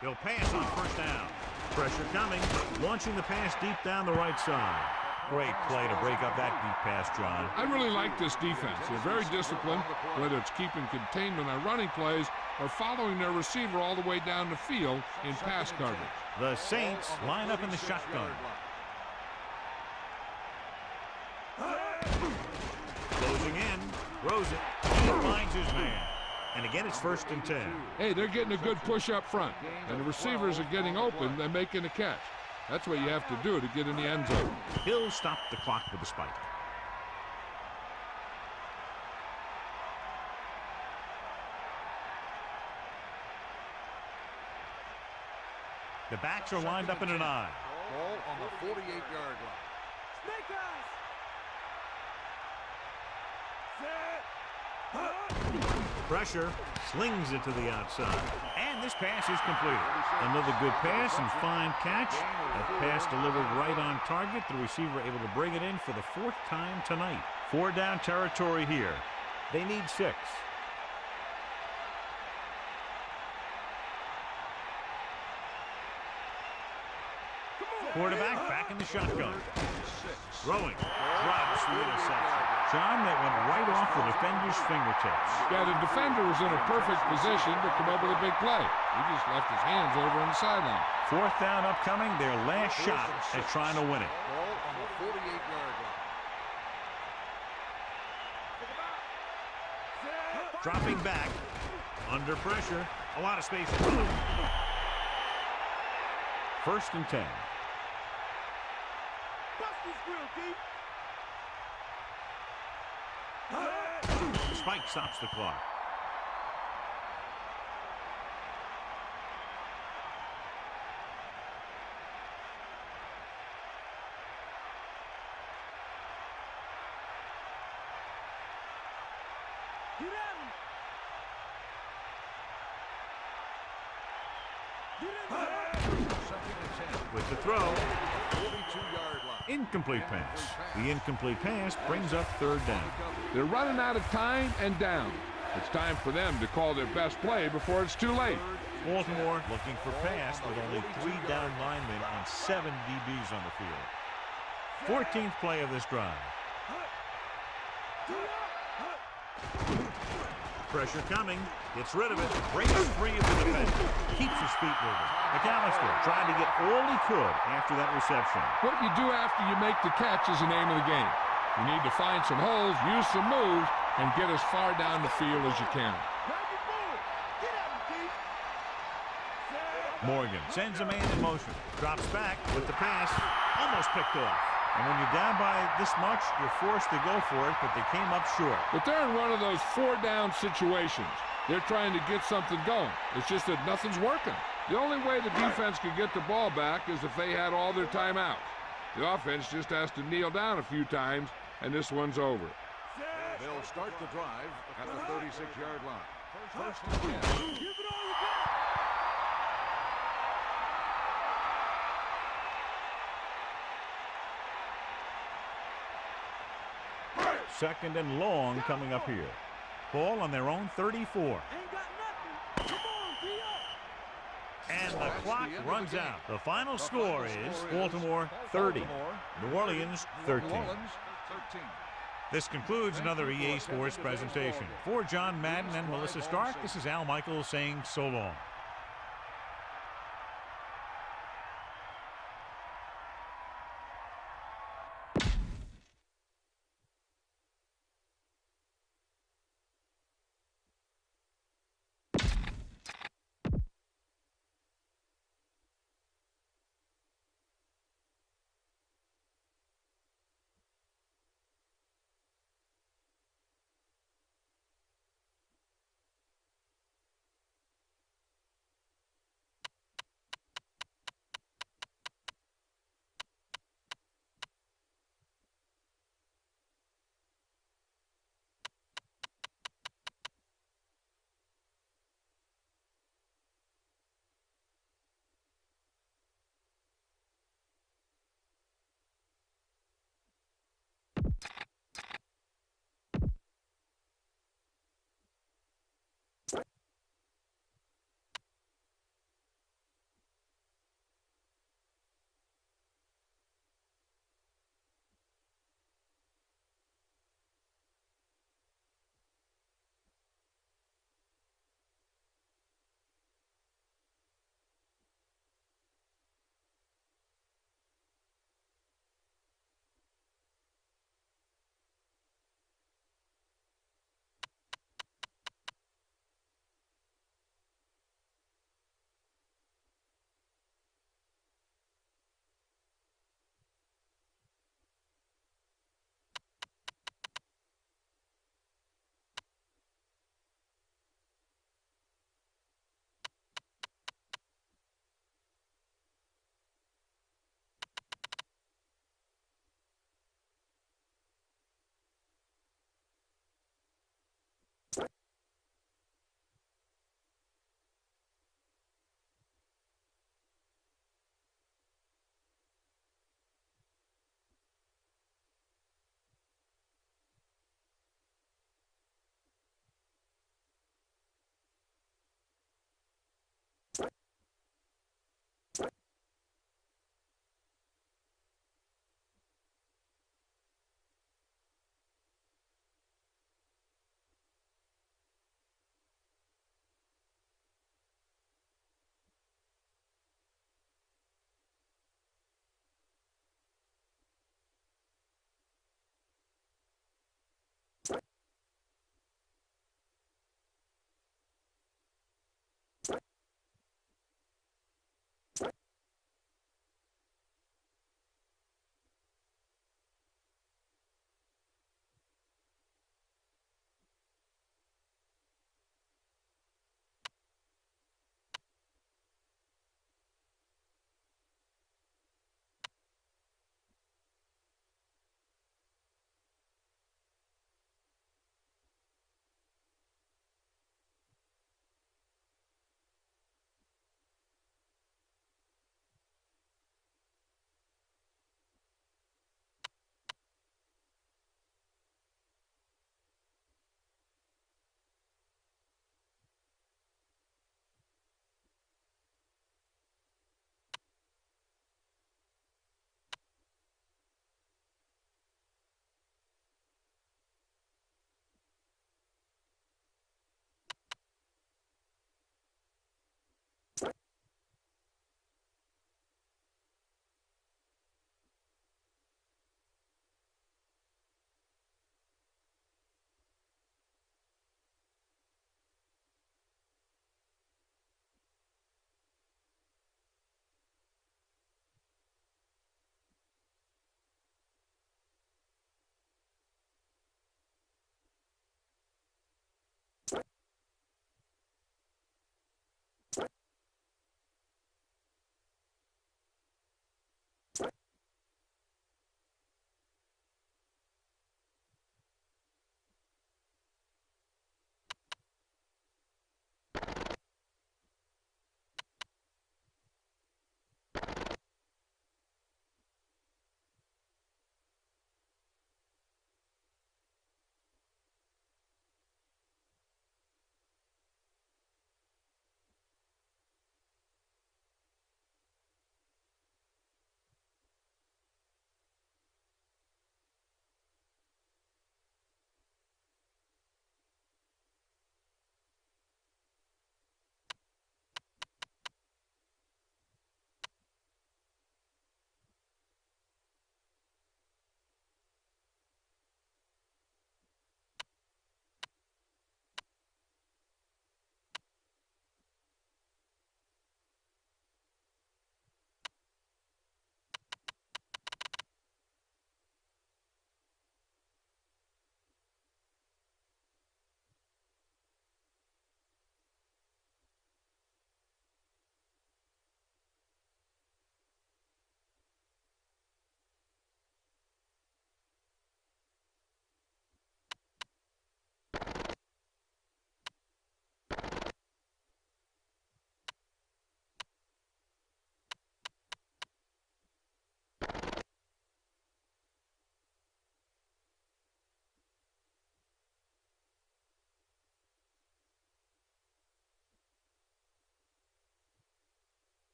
He'll pass on 1st down. Pressure coming, launching the pass deep down the right side. Great play to break up that deep pass, John. I really like this defense. They're very disciplined, whether it's keeping containment on running plays or following their receiver all the way down the field in pass coverage. The Saints line up in the shotgun. Closing in, throws it, he finds his man. And again, it's 1st and 10. Hey, they're getting a good push up front, and the receivers are getting open and making a catch. That's what you have to do to get in the end zone. He'll stop the clock with a spike. The backs are lined up in an eye. Ball on the 48-yard line. Snake eyes. Pressure, slings it to the outside. And this pass is completed. Another good pass and fine catch. That pass delivered right on target. The receiver able to bring it in for the 4th time tonight. 4 down territory here. They need 6. Quarterback back in the shotgun. Throwing. Drops the interception. John, that went right off the defender's fingertips. Yeah, the defender was in a perfect position to come up with a big play. He just left his hands over on the sideline. 4th down upcoming, their last shot at trying to win it. Ball on the 48-yard line. Dropping back, under pressure, a lot of space. 1st and 10. Spike stops the clock. Get at him. Get in there. 2nd and 10. With the throw, 42-yard line. Incomplete pass. The incomplete pass brings up third down. They're running out of time and down. It's time for them to call their best play before it's too late. Baltimore looking for pass with only 3 down linemen and 7 DBs on the field. 14th play of this drive. Pressure coming. Gets rid of it. Breaks free of the defense. Keeps his feet moving. McAllister trying to get all he could after that reception. What you do after you make the catch is the name of the game. You need to find some holes, use some moves, and get as far down the field as you can. Morgan sends a man in motion. Drops back with the pass. Almost picked off. And when you're down by this much, you're forced to go for it, but they came up short. But they're in one of those 4-down situations. They're trying to get something going. It's just that nothing's working. The only way the defense could get the ball back is if they had all their timeouts. The offense just has to kneel down a few times, and this one's over. They'll start the drive at the 36-yard line. First and 10. Give it all you got. Second and long coming up here. Ball on their own 34. Ain't got nothing. Come on, Theo. And the clock runs out. The final score is Baltimore 30, New Orleans 13. This concludes another EA Sports presentation. For John Madden and Melissa Stark, this is Al Michaels saying so long.